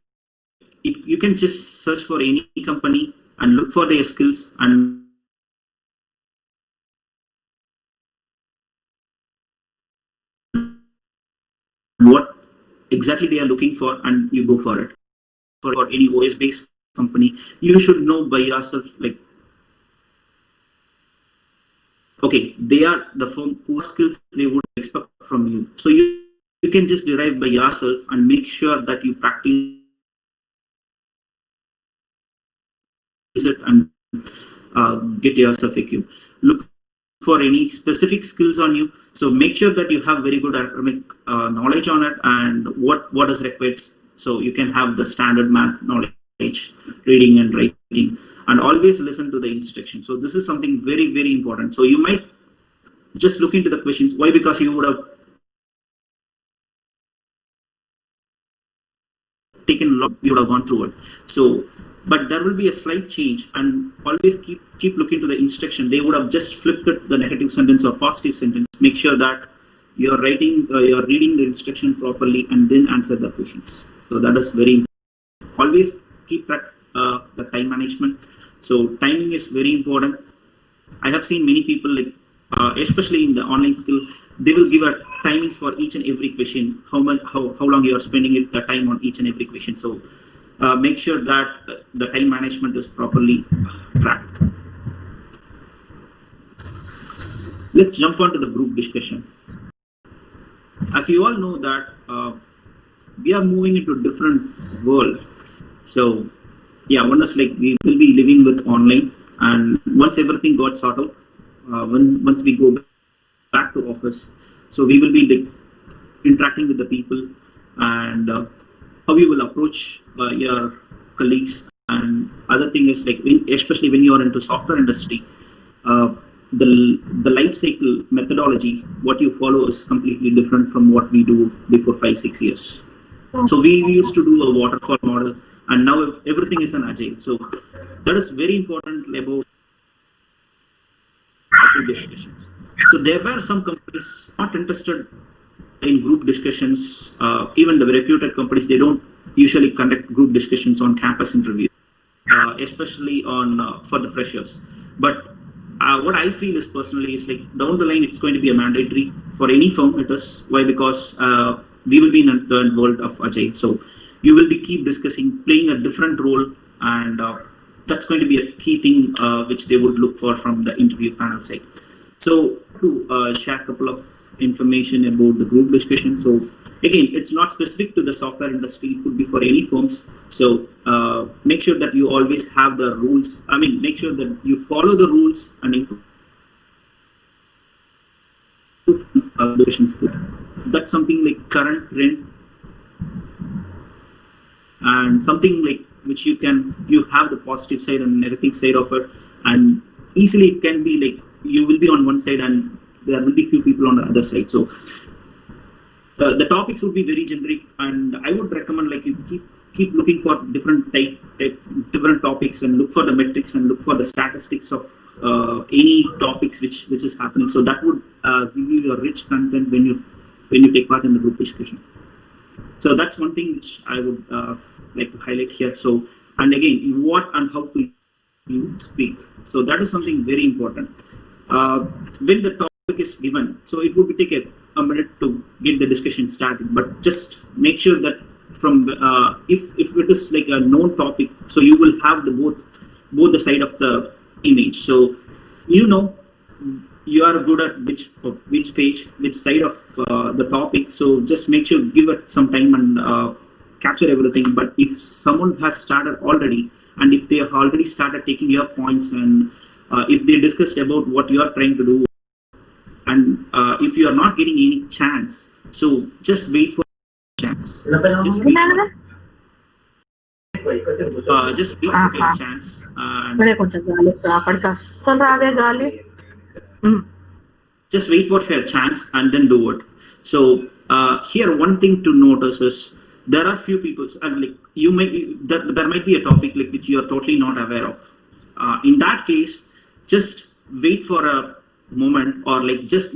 you can just search for any company and look for their skills and what exactly they are looking for, and you go for it. For any OS based company, you should know by yourself, like okay, they are the firm whose skills they would expect from you. So you can just derive by yourself and make sure that you practice it and get yourself equipped. Look for any specific skills on you. So make sure that you have very good academic knowledge on it and what is required. So you can have the standard math knowledge, reading and writing, and always listen to the instruction. So this is something very, very important. So you might just look into the questions. Why? Because you would have taken a lot, you would have gone through it. So, but there will be a slight change, and always keep looking to the instruction. They would have just flipped it, the negative sentence or positive sentence. Make sure that you're reading the instruction properly and then answer the questions. So that is very important. Always keep track of the time management. So timing is very important. I have seen many people, like especially in the online skill, they will give a timings for each and every question. How long you are spending the time on each and every question. So make sure that the time management is properly tracked. Let's jump on to the group discussion. As you all know that we are moving into a different world. So yeah, one is like we will be living with online, and once everything got sorted, once we go back to office, so we will be like interacting with the people and how you will approach your colleagues. And other thing is like especially when you are into software industry, the life cycle methodology what you follow is completely different from what we do before 5-6 years. So we used to do a waterfall model, and now everything is an agile. So that is very important about group discussions. So there were some companies not interested in group discussions. Even the reputed companies, they don't usually conduct group discussions on campus interviews, especially on for the freshers. But what I feel is personally is like down the line it's going to be a mandatory for any firm. It is. Why? Because we will be in the world of agile. So you will be keep discussing, playing a different role, and that's going to be a key thing which they would look for from the interview panel side. So to share a couple of information about the group discussion. So again, it's not specific to the software industry. It could be for any firms. So make sure that you always have the rules. I mean, make sure that you follow the rules and improve discussion skill. That's something like current trend. and something like which you have the positive side and negative side of it, and easily it can be like you will be on one side and there will be few people on the other side. So the topics would be very generic, and I would recommend like you keep looking for different different topics, and look for the metrics and look for the statistics of any topics which is happening. So that would give you a rich content when you take part in the group discussion. So that's one thing which I would like to highlight here. So, and again, what and how to you speak. So that is something very important. When the topic is given, so it would take a minute to get the discussion started, but just make sure that from if it is like a known topic, so you will have the both the side of the image. So you are good at which page, which side of the topic. So just make sure give it some time and capture everything. But if someone has started already, and if they have already started taking your points, and if they discussed about what you are trying to do, and if you are not getting any chance, so just wait for chance. Just wait for a chance. Just wait for a chance and then do it. So here one thing to notice is there are few people, like there might be a topic like which you are totally not aware of. In that case, just wait for a moment, or like just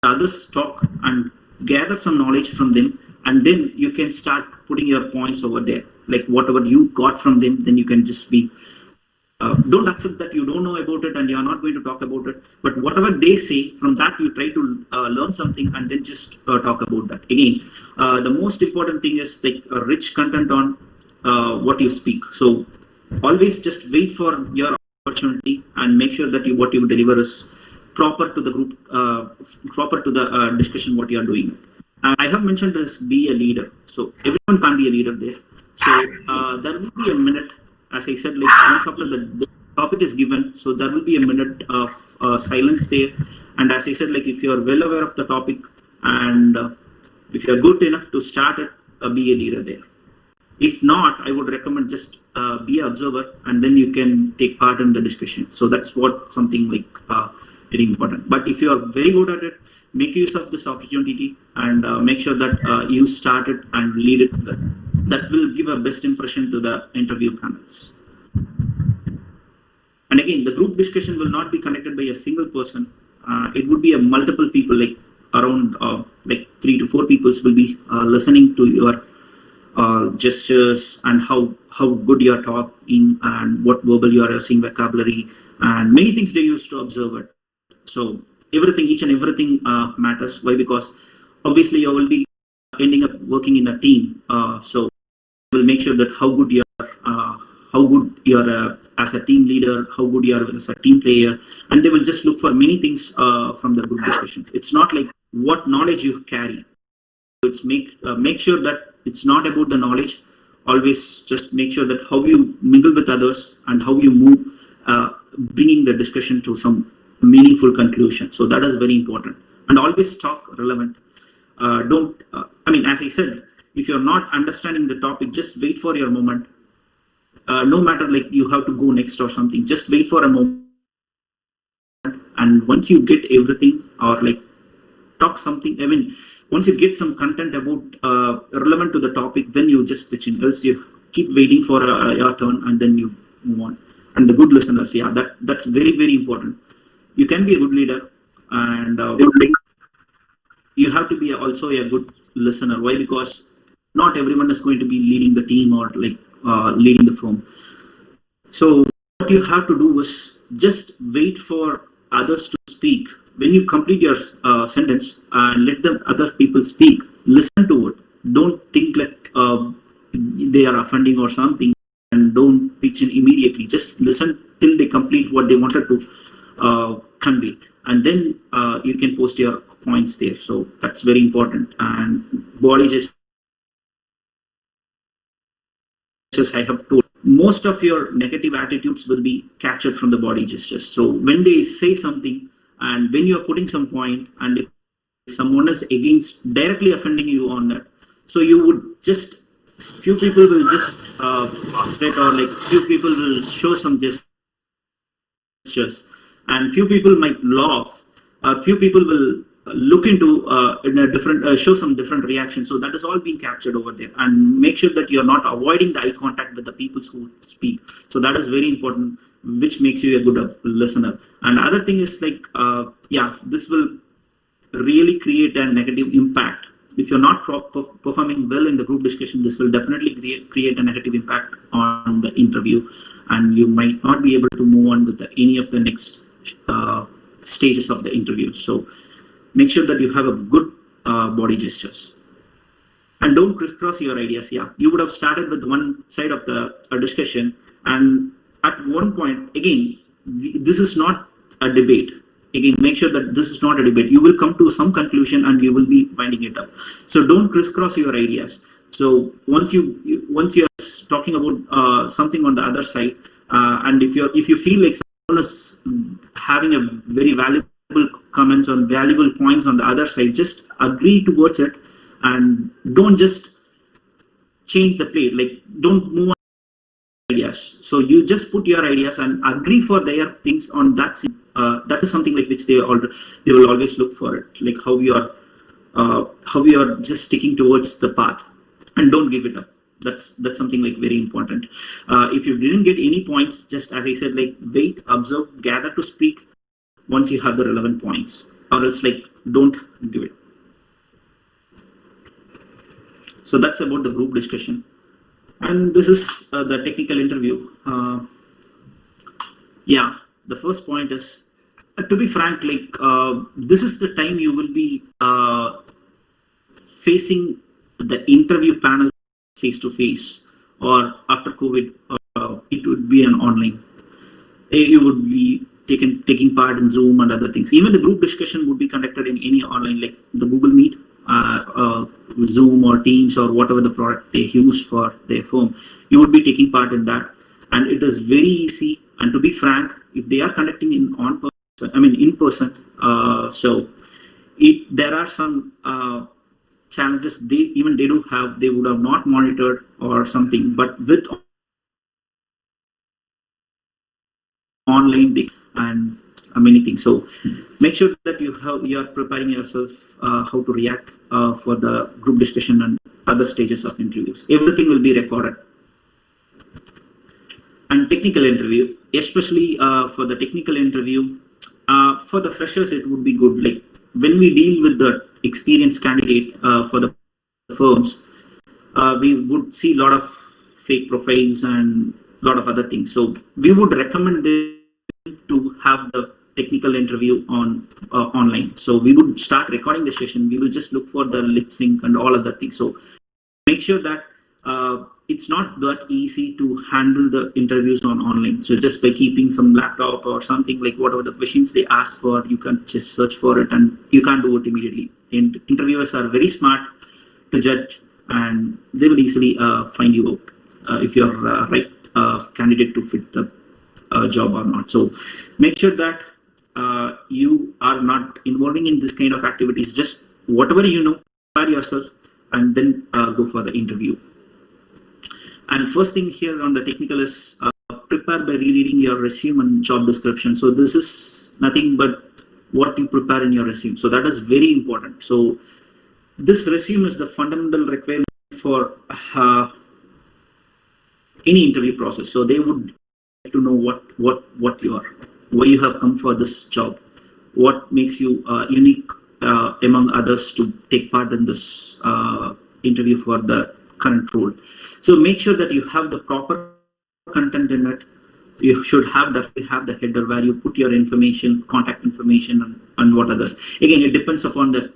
others talk and gather some knowledge from them, and then you can start putting your points over there, like whatever you got from them, then you can just be don't accept that you don't know about it and you are not going to talk about it, but whatever they say, from that you try to learn something and then just talk about that. Again, the most important thing is like a rich content on what you speak. So always just wait for your opportunity and make sure that what you deliver is proper to the group, proper to the discussion what you are doing. I have mentioned this, be a leader. So everyone can't be a leader there. So there will be a minute, as I said, like once after the topic is given, so there will be a minute of silence there. And as I said, like if you are well aware of the topic and if you are good enough to start it, be a leader there. If not, I would recommend just be an observer, and then you can take part in the discussion. So that's what something like very important. But if you are very good at it, make use of this opportunity and make sure that you start it and lead it. That will give a best impression to the interview panels. And again, the group discussion will not be conducted by a single person. It would be a multiple people, like around like 3 to 4 people will be listening to your gestures and how good you are talking and what verbal you are using, vocabulary, and many things they used to observe it. So everything, each and everything matters. Why? Because obviously you will be ending up working in a team. So will make sure that how good you are as a team leader, how good you are as a team player, and they will just look for many things from the group discussions. It's not like what knowledge you carry. It's make sure that it's not about the knowledge. Always just make sure that how you mingle with others and how you move, bringing the discussion to some meaningful conclusion. So that is very important. And always talk relevant. Don't. I mean, as I said, if you're not understanding the topic, just wait for your moment. No matter like you have to go next or something, just wait for a moment. And once you get everything, or like talk something, I mean, once you get some content about relevant to the topic, then you just pitch in. Else you keep waiting for your turn and then you move on. And the good listeners, yeah, that's very, very important. You can be a good leader, and you have to be also a good listener. Why? Because not everyone is going to be leading the team or like leading the firm. So what you have to do is just wait for others to speak. When you complete your sentence and let the other people speak, listen to it. Don't think like they are offending or something, and don't pitch in immediately. Just listen till they complete what they wanted to convey, and then you can post your points there. So that's very important. And body gestures, I have told, most of your negative attitudes will be captured from the body gestures. So when they say something, and when you are putting some point, and if someone is against directly offending you on that, So you would just, few people will just sweat, or like few people will show some gestures, and few people might laugh, or few people will look into in a different show some different reaction. So that is all being captured over there, and make sure that you're not avoiding the eye contact with the people who speak. So that is very important, which makes you a good listener. And other thing is like this will really create a negative impact. If you're not performing well in the group discussion, this will definitely create a negative impact on the interview, and you might not be able to move on with any of the next stages of the interview. So make sure that you have a good body gestures, and don't crisscross your ideas. Yeah, you would have started with one side of the discussion, and at one point, again, this is not a debate. Again, make sure that this is not a debate. You will come to some conclusion and you will be winding it up. So don't crisscross your ideas. So once you're talking about something on the other side, and if you feel like someone is having a very valuable comments on valuable points on the other side, just agree towards it, and don't just change the plate. Like, don't move on ideas. So you just put your ideas and agree for their things on that. That is something like which they will always look for it, like how you are just sticking towards the path, and don't give it up. That's something like very important. If you didn't get any points, just as I said, like wait, observe, gather to speak once you have the relevant points, or else like don't give it. So that's about the group discussion, and this is the technical interview. The first point is, to be frank, like this is the time you will be facing the interview panel face to face, or after COVID, it would be an online. You would be taking part in Zoom and other things. Even the group discussion would be conducted in any online, like the Google Meet, Zoom or Teams or whatever the product they use for their firm. You would be taking part in that, and it is very easy. And to be frank, if they are conducting in person, so there are some challenges they do have. They would have not monitored or something, but with online and many things. So make sure that you are preparing yourself how to react for the group discussion and other stages of interviews. Everything will be recorded. And technical interview, especially for the technical interview, for the freshers, it would be good. Like when we deal with the experienced candidate for the firms, we would see a lot of fake profiles and a lot of other things. So we would recommend them to have the technical interview on online. So we would start recording the session. We will just look for the lip sync and all other things. So make sure that it's not that easy to handle the interviews on online. So just by keeping some laptop or something, like whatever the questions they ask for, you can just search for it and you can't do it immediately. And interviewers are very smart to judge, and they will easily find you out if you're right candidate to fit the job or not. So make sure that you are not involving in this kind of activities. Just whatever you know, prepare yourself and then go for the interview. And first thing here on the technical is prepare by rereading your resume and job description. So this is nothing but what you prepare in your resume. So that is very important. So this resume is the fundamental requirement for any interview process. So they would like to know what you are, why you have come for this job, what makes you unique among others to take part in this interview for the current role. So make sure that you have the proper content in it. You should definitely have the header where you put your information, contact information, and what others. Again, it depends upon the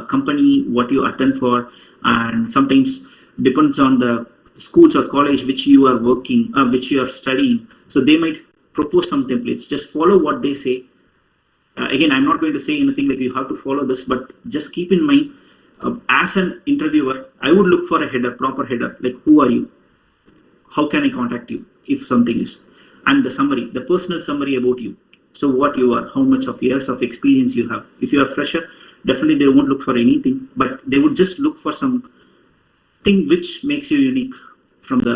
company, what you attend for, and sometimes depends on the schools or college which you are working, which you are studying. So they might propose some templates. Just follow what they say. Again, I'm not going to say anything like you have to follow this, but just keep in mind, as an interviewer, I would look for a header, proper header, like who are you? How can I contact you if something is? And the summary, the personal summary about you. So what you are, how much of years of experience you have. If you are a fresher, definitely they won't look for anything, but they would just look for some thing which makes you unique from the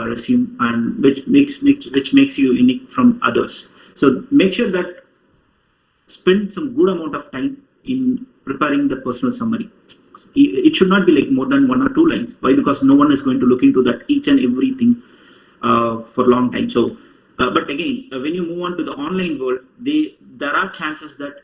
resume, and which makes you unique from others. So make sure that spend some good amount of time in preparing the personal summary. It should not be like more than 1 or 2 lines. Why? Because no one is going to look into that each and everything for a long time. So, but again, when you move on to the online world, there are chances that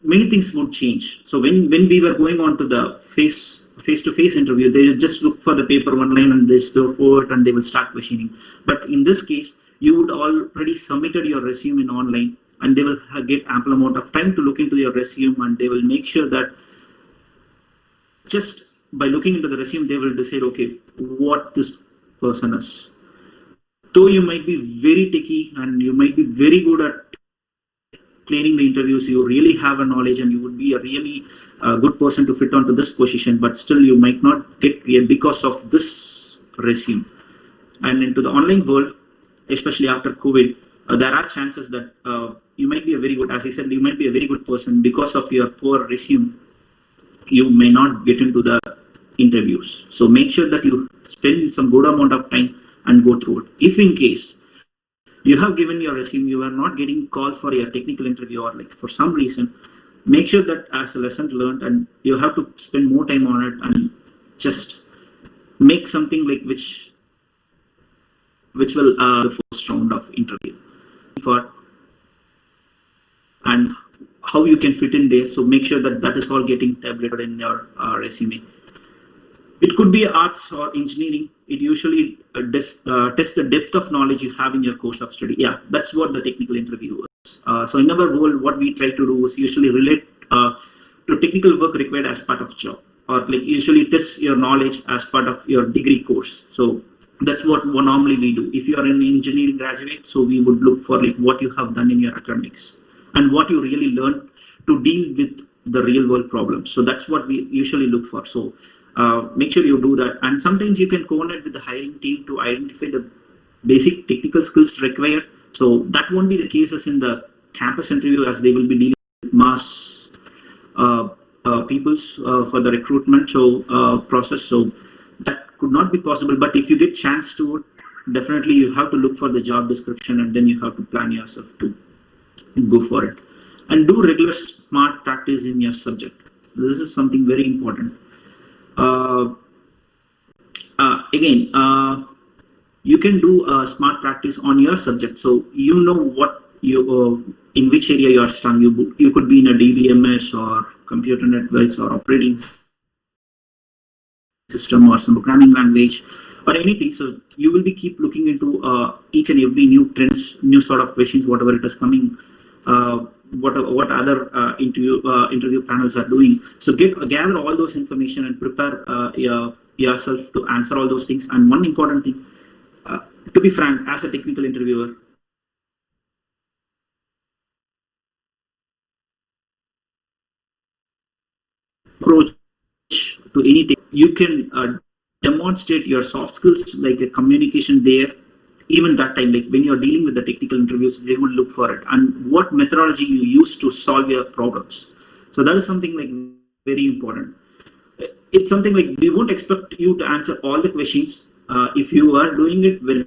many things would change. So when we were going on to the face-to-face interview, they just look for the paper one line and they still go it and they will start questioning. But in this case, you would already submitted your resume in online, and they will get ample amount of time to look into your resume, and they will make sure that just by looking into the resume, they will decide, okay, what this person is. Though you might be very techy and you might be very good at clearing the interviews, you really have a knowledge and you would be a really good person to fit onto this position, but still you might not get cleared because of this resume. And into the online world, especially after COVID, there are chances that you might be a very good, as I said, you might be a very good person. Because of your poor resume, you may not get into the interviews. So make sure that you spend some good amount of time and go through it. If in case you have given your resume, you are not getting called for a technical interview, or like for some reason, make sure that as a lesson learned, and you have to spend more time on it and just make something like which will the first round of interview for, and how you can fit in there. So make sure that that is all getting tabulated in your resume. It could be arts or engineering. It usually tests the depth of knowledge you have in your course of study. Yeah, that's what the technical interview is. So in our world, what we try to do is usually relate to technical work required as part of job, or like usually test your knowledge as part of your degree course. So that's what normally we do. If you are an engineering graduate, so we would look for like what you have done in your academics and what you really learned to deal with the real world problems. So that's what we usually look for. So make sure you do that. And sometimes you can coordinate with the hiring team to identify the basic technical skills required. So that won't be the cases in the campus interview, as they will be dealing with mass peoples for the recruitment process. So that could not be possible. But if you get chance to it, definitely you have to look for the job description, and then you have to plan yourself to go for it. And do regular smart practice in your subject. So this is something very important. Again, you can do smart practice on your subject, so you know what you in which area you are strong. You could be in a DBMS or computer networks or operating system or some programming language or anything. So you will be keep looking into each and every new trends, new sort of questions, whatever it is coming. What other interview panels are doing. So gather all those information and prepare yourself to answer all those things. And one important thing, to be frank, as a technical interviewer, approach to any you can demonstrate your soft skills like a communication there. Even that time, like when you're dealing with the technical interviews, they will look for it, and what methodology you use to solve your problems. So that is something like very important. It's something like we won't expect you to answer all the questions. If you are doing it well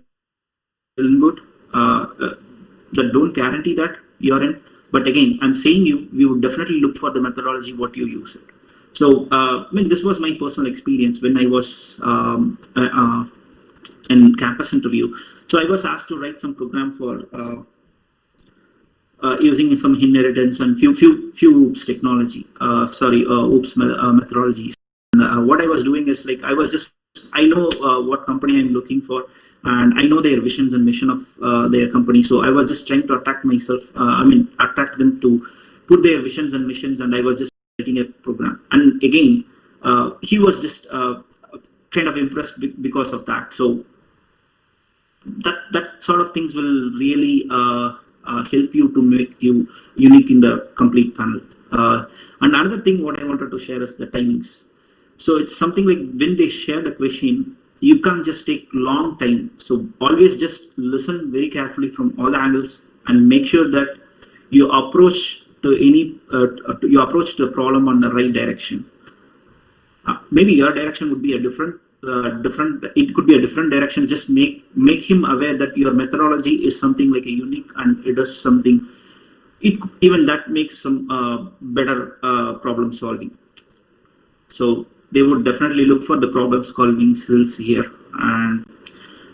and good, that don't guarantee that you're in. But again, I'm saying we would definitely look for the methodology, what you use it. So I mean, this was my personal experience when I was in campus interview. So I was asked to write some program for using some inheritance and few OOPS technology. OOPS methodologies. And what I was doing is like I know what company I'm looking for, and I know their visions and mission of their company. So I was just trying to attract them to put their visions and missions, and I was just writing a program. And again, he was just kind of impressed because of that. So that sort of things will really help you to make you unique in the complete panel. And another thing what I wanted to share is the timings. So it's something like when they share the question, you can't just take long time. So always just listen very carefully from all the angles and make sure that you approach to the problem on the right direction. maybe your direction would be a different. It could be a different direction. Just make him aware that your methodology is something like a unique, and it does something. Even that makes some better problem solving. So they would definitely look for the problem solving skills here. And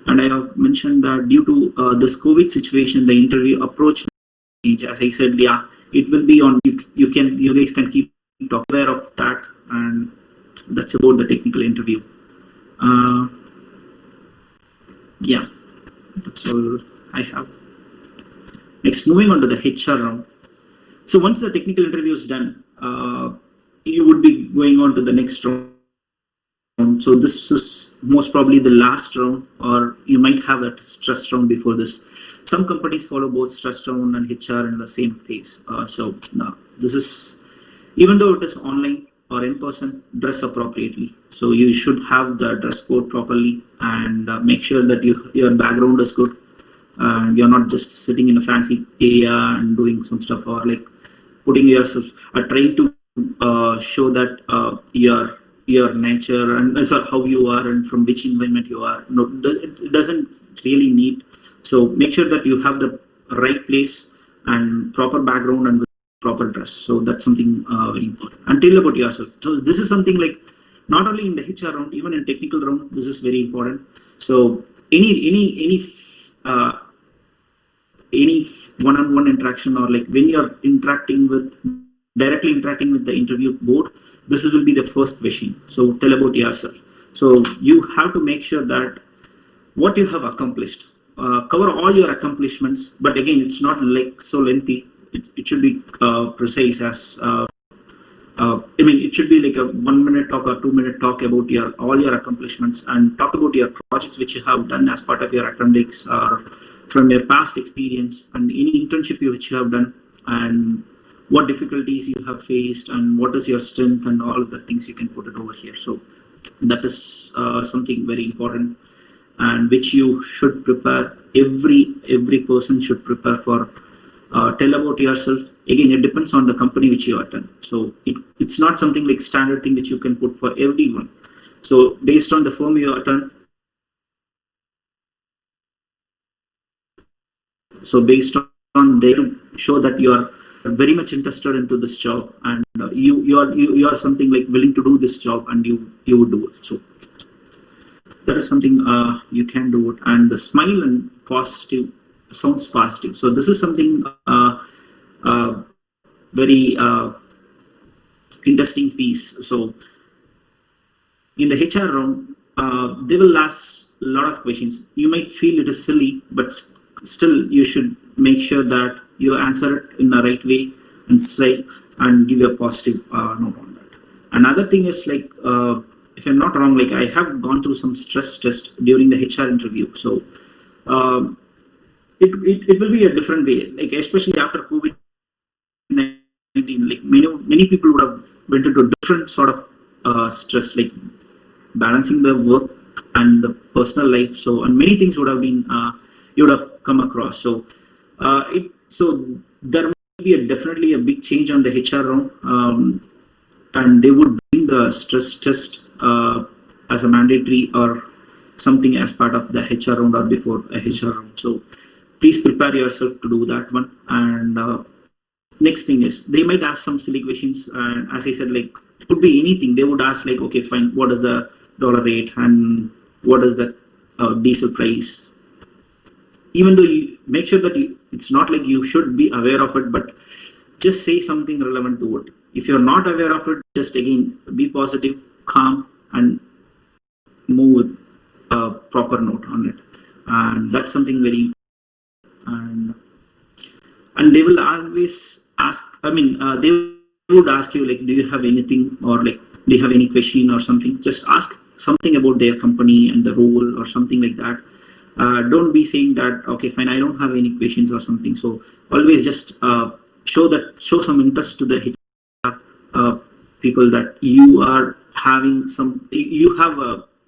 I have mentioned that due to this COVID situation, the interview approach change. As I said, yeah, it will be on. You guys can keep aware of that, and that's about the technical interview. Yeah, that's all I have. Next, moving on to the HR round. So once the technical interview is done, you would be going on to the next round. So this is most probably the last round, or you might have a stress round before this. Some companies follow both stress round and HR in the same phase. So this is, even though it is online or in person, dress appropriately. So you should have the dress code properly, and make sure that your background is good. You're not just sitting in a fancy area and doing some stuff, or like putting yourself, trying to show that your nature and how you are and from which environment you are. No, it doesn't really need. So make sure that you have the right place and proper background and with proper dress. So that's something very important. And tell about yourself. So this is something like not only in the HR round, even in technical round, this is very important. So any one-on-one interaction, or like when you're directly interacting with the interview board, this will be the first question. So tell about yourself. So you have to make sure that what you have accomplished, cover all your accomplishments, but again, it's not like so lengthy. It should be precise as, it should be like a 1 minute talk or 2 minute talk about all your accomplishments, and talk about your projects which you have done as part of your academics or from your past experience, and any internship which you have done, and what difficulties you have faced, and what is your strength, and all of the things you can put it over here. So that is something very important, and which you should prepare. Every person should prepare for. Tell about yourself. Again, it depends on the company which you attend. So it's not something like standard thing which you can put for everyone. So based on the firm you attend, so based on they show that you are very much interested into this job, and you are something like willing to do this job, and you would do it. So that is something you can do it. And the smile and positive sounds positive. So this is something very interesting piece. So in the HR round, they will ask a lot of questions. You might feel it is silly, but still you should make sure that you answer it in the right way and say and give a positive note on that. Another thing is like, if I'm not wrong, like I have gone through some stress test during the HR interview. So it will be a different way, like especially after COVID-19, like many people would have went into a different sort of stress, like balancing the work and the personal life. So, and many things would have been you would have come across. So so there might be definitely a big change on the HR round, and they would bring the stress test as a mandatory or something as part of the HR round or before a HR round. So please prepare yourself to do that one. And next thing is they might ask some silly questions, and as I said, like it could be anything. They would ask like, okay, fine, what is the dollar rate and what is the diesel price? Even though you make sure that it's not like you should be aware of it, but just say something relevant to it. If you're not aware of it, just again be positive, calm, and move with a proper note on it. And that's something very important. And they will always ask, they would ask you like, do you have anything, or like, do you have any question or something? Just ask something about their company and the role or something like that. Don't be saying that, okay, fine, I don't have any questions or something. So always just show some interest to the HR people that you are having you have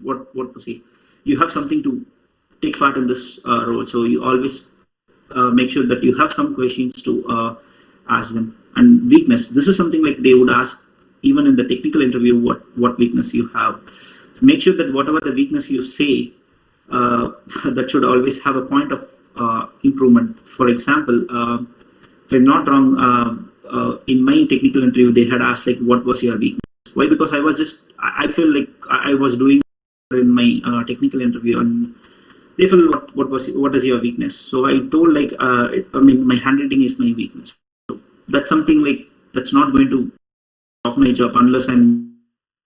what to say, you have something to take part in this role. So you always make sure that you have some questions to ask them. And weakness, this is something like they would ask even in the technical interview, what weakness you have. Make sure that whatever the weakness you say, that should always have a point of improvement. For example, if I'm not wrong, in my technical interview, they had asked like, what was your weakness? Why? Because I feel like I was doing in my technical interview, and they feel what is your weakness? So I told like, my handwriting is my weakness. So that's something like that's not going to stop my job unless I'm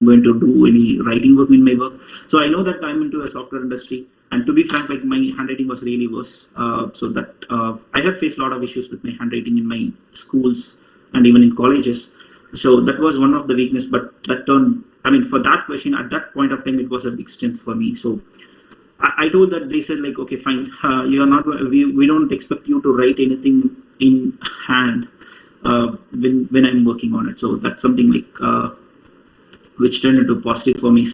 going to do any writing work in my work. So I know that I'm into a software industry, and to be frank, like my handwriting was really worse. So that I had faced a lot of issues with my handwriting in my schools and even in colleges. So that was one of the weakness. But that turned, for that question at that point of time, it was a big strength for me. So I told that they said like, okay, fine, you are not. We don't expect you to write anything in hand when I'm working on it. So that's something like. Which turned into positive for me. So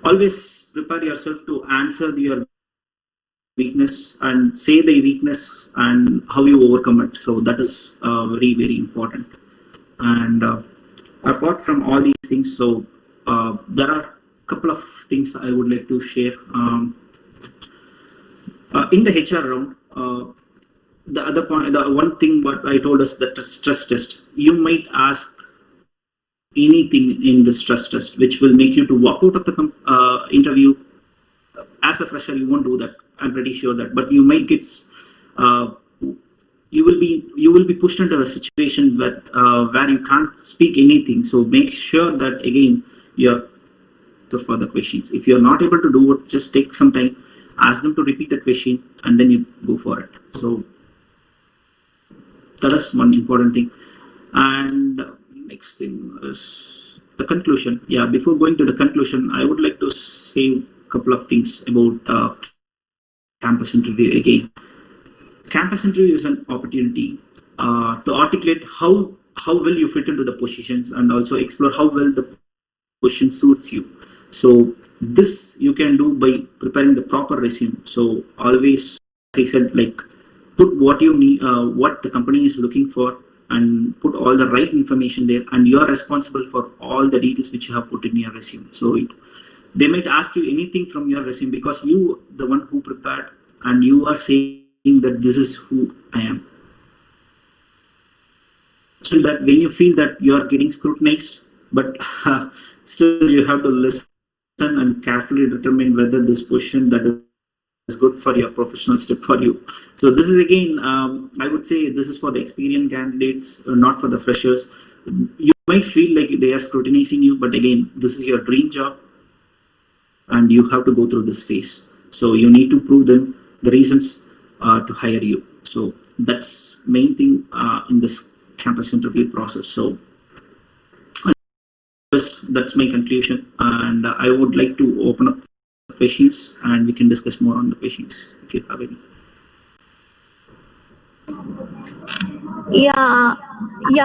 always prepare yourself to answer your weakness and say the weakness and how you overcome it. So that is very, very important. And apart from all these things, so there are a couple of things I would like to share. In the HR round, the other point, the one thing what I told us, that the stress test, you might ask anything in the stress test which will make you to walk out of the interview. As a fresher, you won't do that, I'm pretty sure that, but you might get you will be pushed into a situation where you can't speak anything. So make sure that again you're for the questions. If you're not able to do it, just take some time, ask them to repeat the question, and then you go for it. So that is one important thing. And next thing is the conclusion. Yeah, before going to the conclusion, I would like to say a couple of things about campus interview again. Campus interview is an opportunity to articulate how well you fit into the positions, and also explore how well the position suits you. So this you can do by preparing the proper resume. So always, as I said, like put what you need, what the company is looking for, and put all the right information there, and you are responsible for all the details which you have put in your resume. So they might ask you anything from your resume because you the one who prepared, and you are saying that this is who I am. So that when you feel that you are getting scrutinized, but still you have to listen and carefully determine whether this question that is good for your professional step for you. So this is again, I would say this is for the experienced candidates, not for the freshers. You might feel like they are scrutinizing you, but again, this is your dream job, and you have to go through this phase. So you need to prove them the reasons to hire you. So that's main thing in this campus interview process. So that's my conclusion, and I would like to open up questions, and we can discuss more on the questions if you have any. Yeah,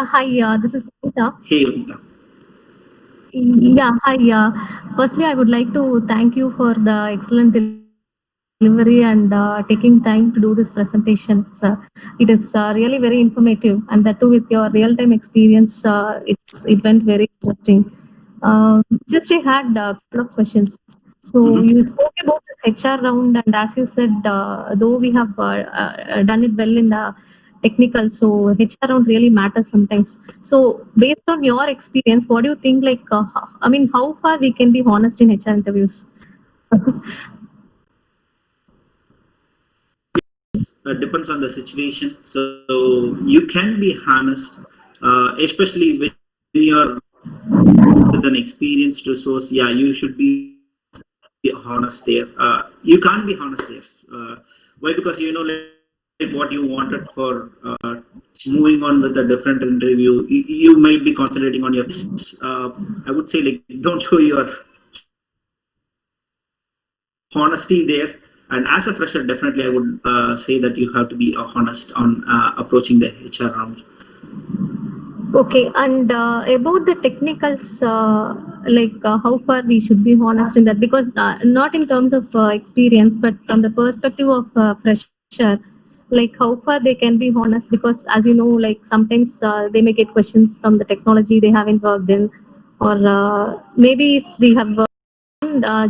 hi, this is Vanita. Hey, Vanita. Yeah, hi. Firstly, I would like to thank you for the excellent delivery and taking time to do this presentation. It is really very informative, and that too with your real-time experience, it went very interesting. Just I had a couple of questions. So you spoke about this HR round, and as you said, though we have done it well in the technical, so HR round really matters sometimes. So based on your experience, what do you think? Like, how far we can be honest in HR interviews? Depends on the situation. So you can be honest, especially when you're with an experienced resource. Yeah, you should be honest there. You can't be honest there. Why? Because you know like what you wanted for moving on with a different interview. You might be concentrating on your. I would say like don't show your honesty there. And as a fresher, definitely I would say that you have to be honest on approaching the HR round. Okay, and about the technicals, how far we should be honest in that, because not in terms of experience, but from the perspective of fresher, like how far they can be honest, because as you know, like sometimes they may get questions from the technology they haven't worked in, or maybe if we have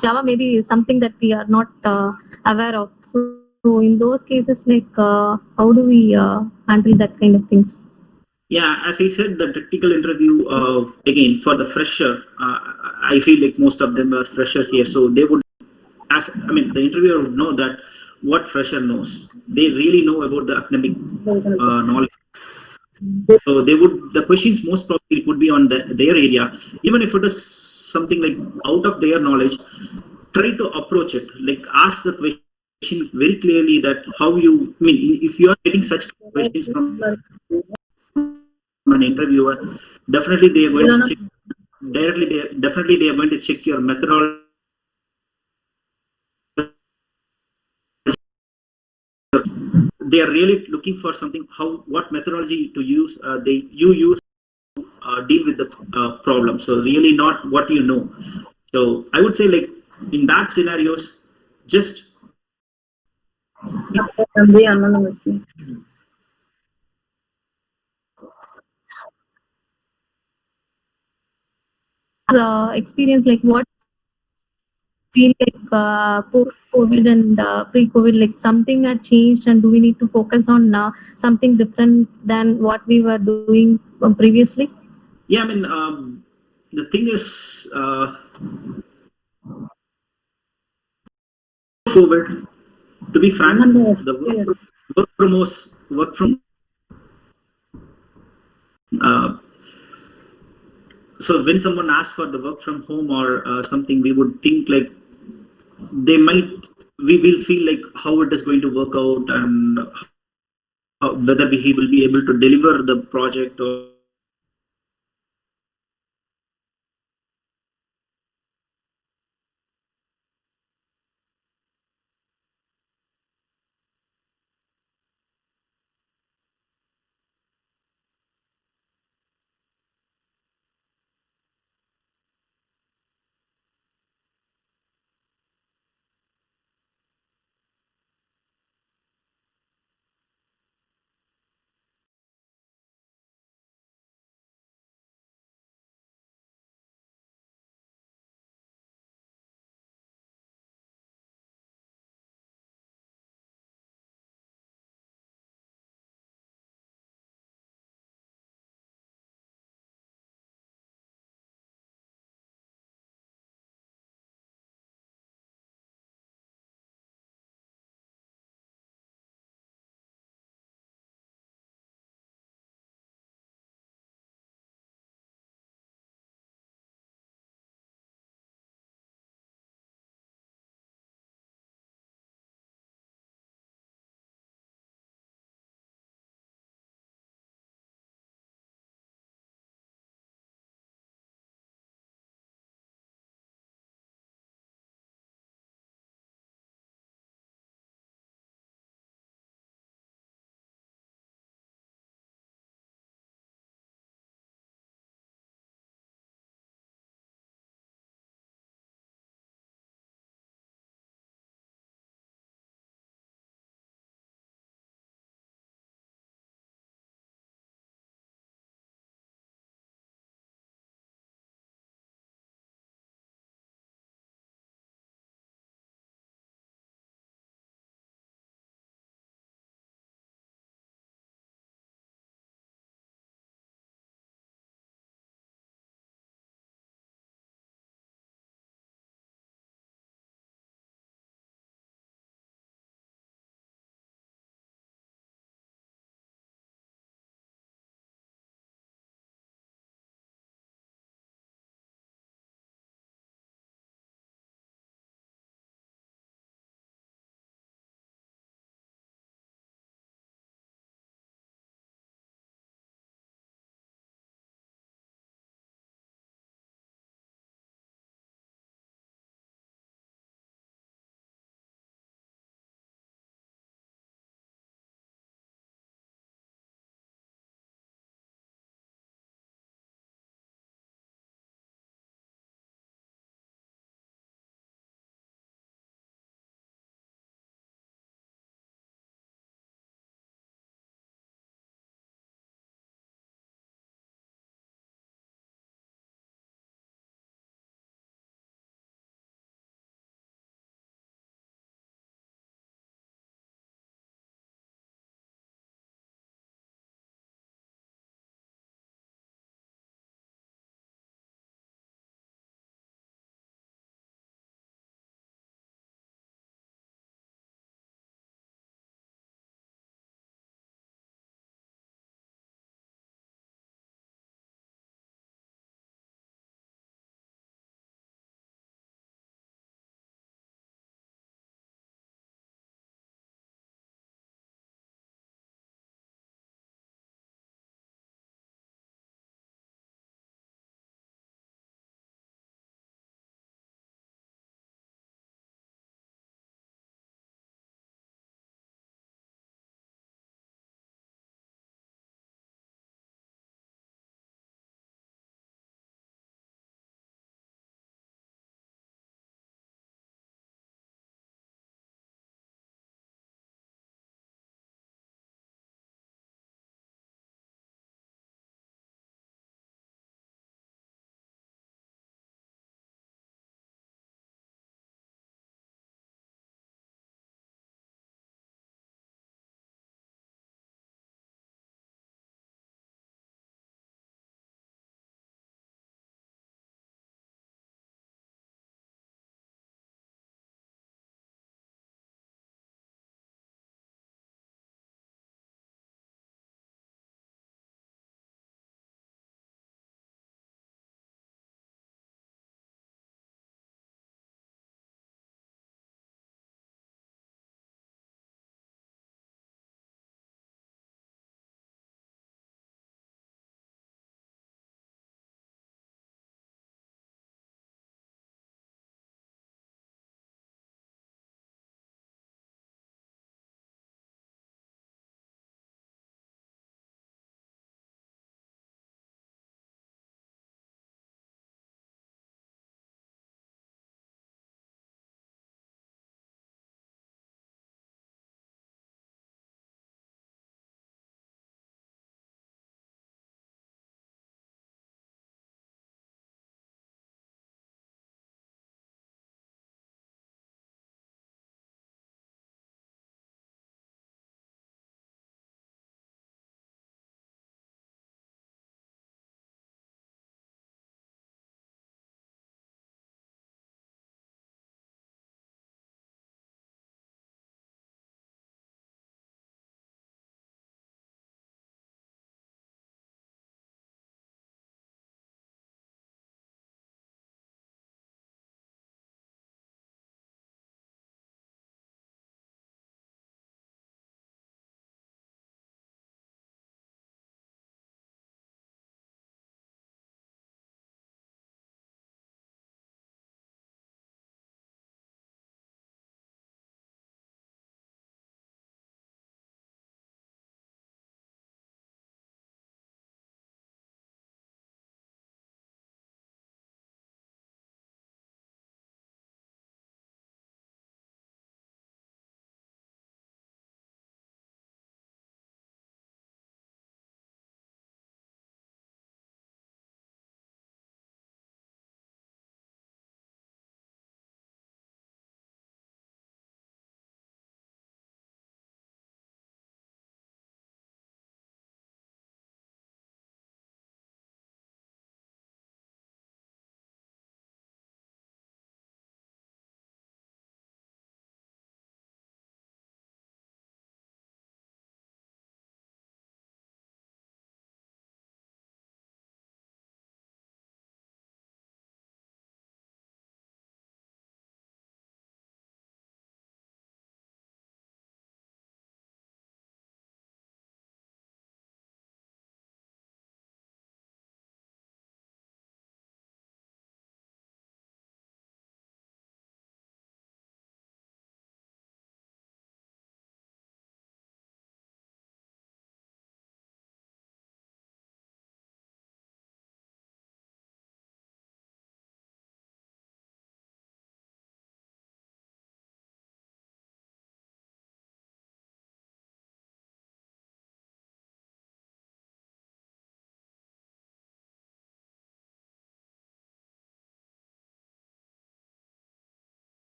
Java, maybe is something that we are not aware of. So in those cases, like how do we handle that kind of things? Yeah, as I said, the technical interview, again, for the fresher, I feel like most of them are fresher here. So they would, the interviewer would know that what fresher knows. They really know about the academic knowledge. So the questions most probably would be on their area. Even if it is something like out of their knowledge, try to approach it. Like ask the question very clearly that how you, if you are getting such questions from an interviewer, definitely they are going to check directly. They are going to check your methodology. They are really looking for something. What methodology to use? You use deal with the problem. So really not what you know. So I would say like in that scenarios, just Experience, like what feel like post-COVID and pre-COVID, like something had changed, and do we need to focus on something different than what we were doing previously? yeah. The thing is, COVID. To be frank, the work from uh, so when someone asks for the work from home or something, we would think like they might we will feel like how it is going to work out and whether he will be able to deliver the project or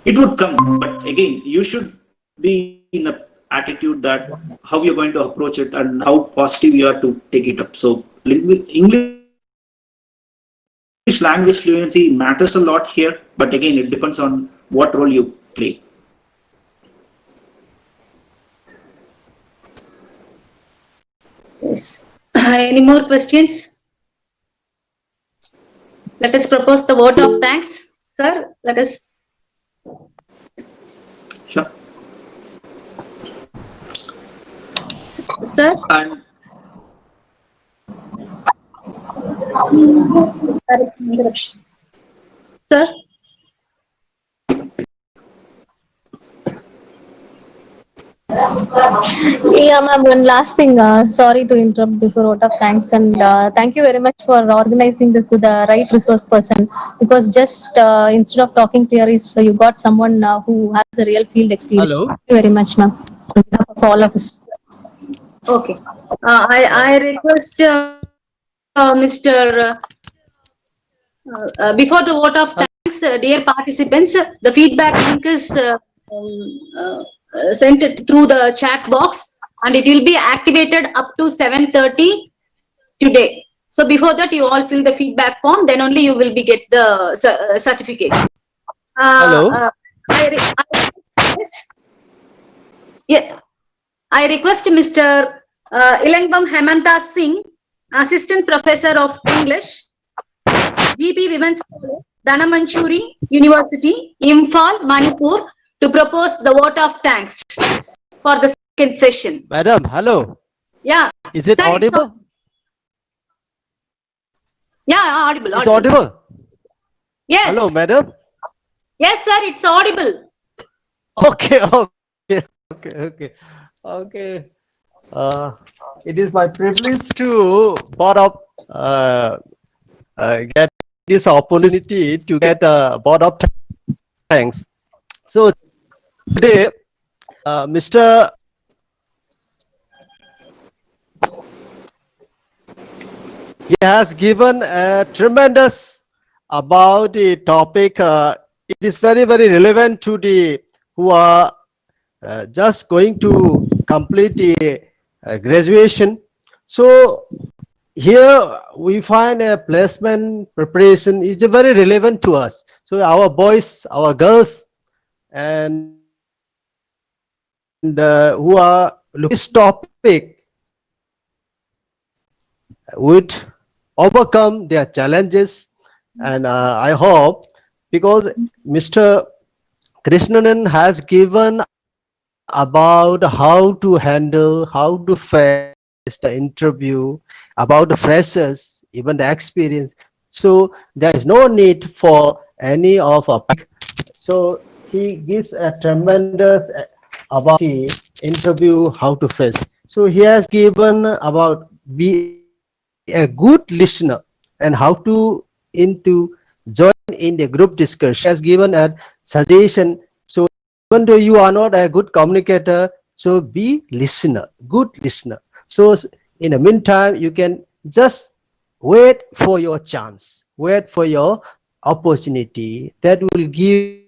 it would come. But again, you should be in a attitude that how you're going to approach it and how positive you are to take it up. So English language fluency matters a lot here, but again, it depends on what role you play. Yes. Any more questions? Let us propose the vote of thanks. Sir, let us. Sure. Sir? And There is an interruption. Sir? Yeah, ma'am, one last thing. Sorry to interrupt before vote of thanks, and thank you very much for organizing this with the right resource person, because just instead of talking theories, you got someone who has a real field experience. Hello. Thank you very much, ma'am, on behalf of all of us. Okay. I request Mr. Before the vote of thanks, dear participants, the feedback link is sent through the chat box, and it will be activated up to 7:30 today. So before that, you all fill the feedback form, then only you will be get the certificates. Hello. I request Mr. Ilangbam Hemanta Singh, Assistant Professor of English, GP Women's College, Dhanamanchuri University, Imphal, Manipur, to propose the vote of thanks for the second session. Madam, hello. Yeah. Is it Sir, audible? Yeah, audible. It's audible. Yes. Hello, madam. Yes, sir, it's audible. Okay, okay. It is my privilege to board up get this opportunity to get a board of thanks. So today, Mr. He has given a tremendous about the topic. It is very relevant to the who are just going to complete the graduation. So here we find a placement preparation is very relevant to us. So our boys, our girls, and who are looking at this topic would overcome their challenges, and I hope, because Mr. Krishnanan has given about how to handle, how to face the interview, about the freshers, even the experience. So there is no need for any of a. So he gives a tremendous about the interview, how to face. So he has given about be a good listener and how to join in the group discussion. He has given a suggestion. So even though you are not a good communicator, so be listener, good listener. So in the meantime, you can just wait for your chance, wait for your opportunity that will give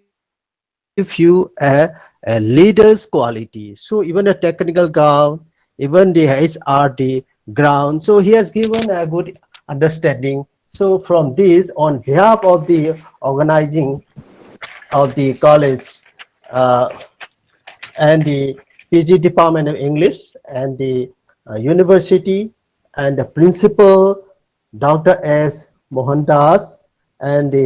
you a leader's quality. So even the technical ground, even the HRD ground. So he has given a good understanding. So from this, on behalf of the organizing of the college and the PG Department of English and the university and the principal, Dr. S. Mohandas, and the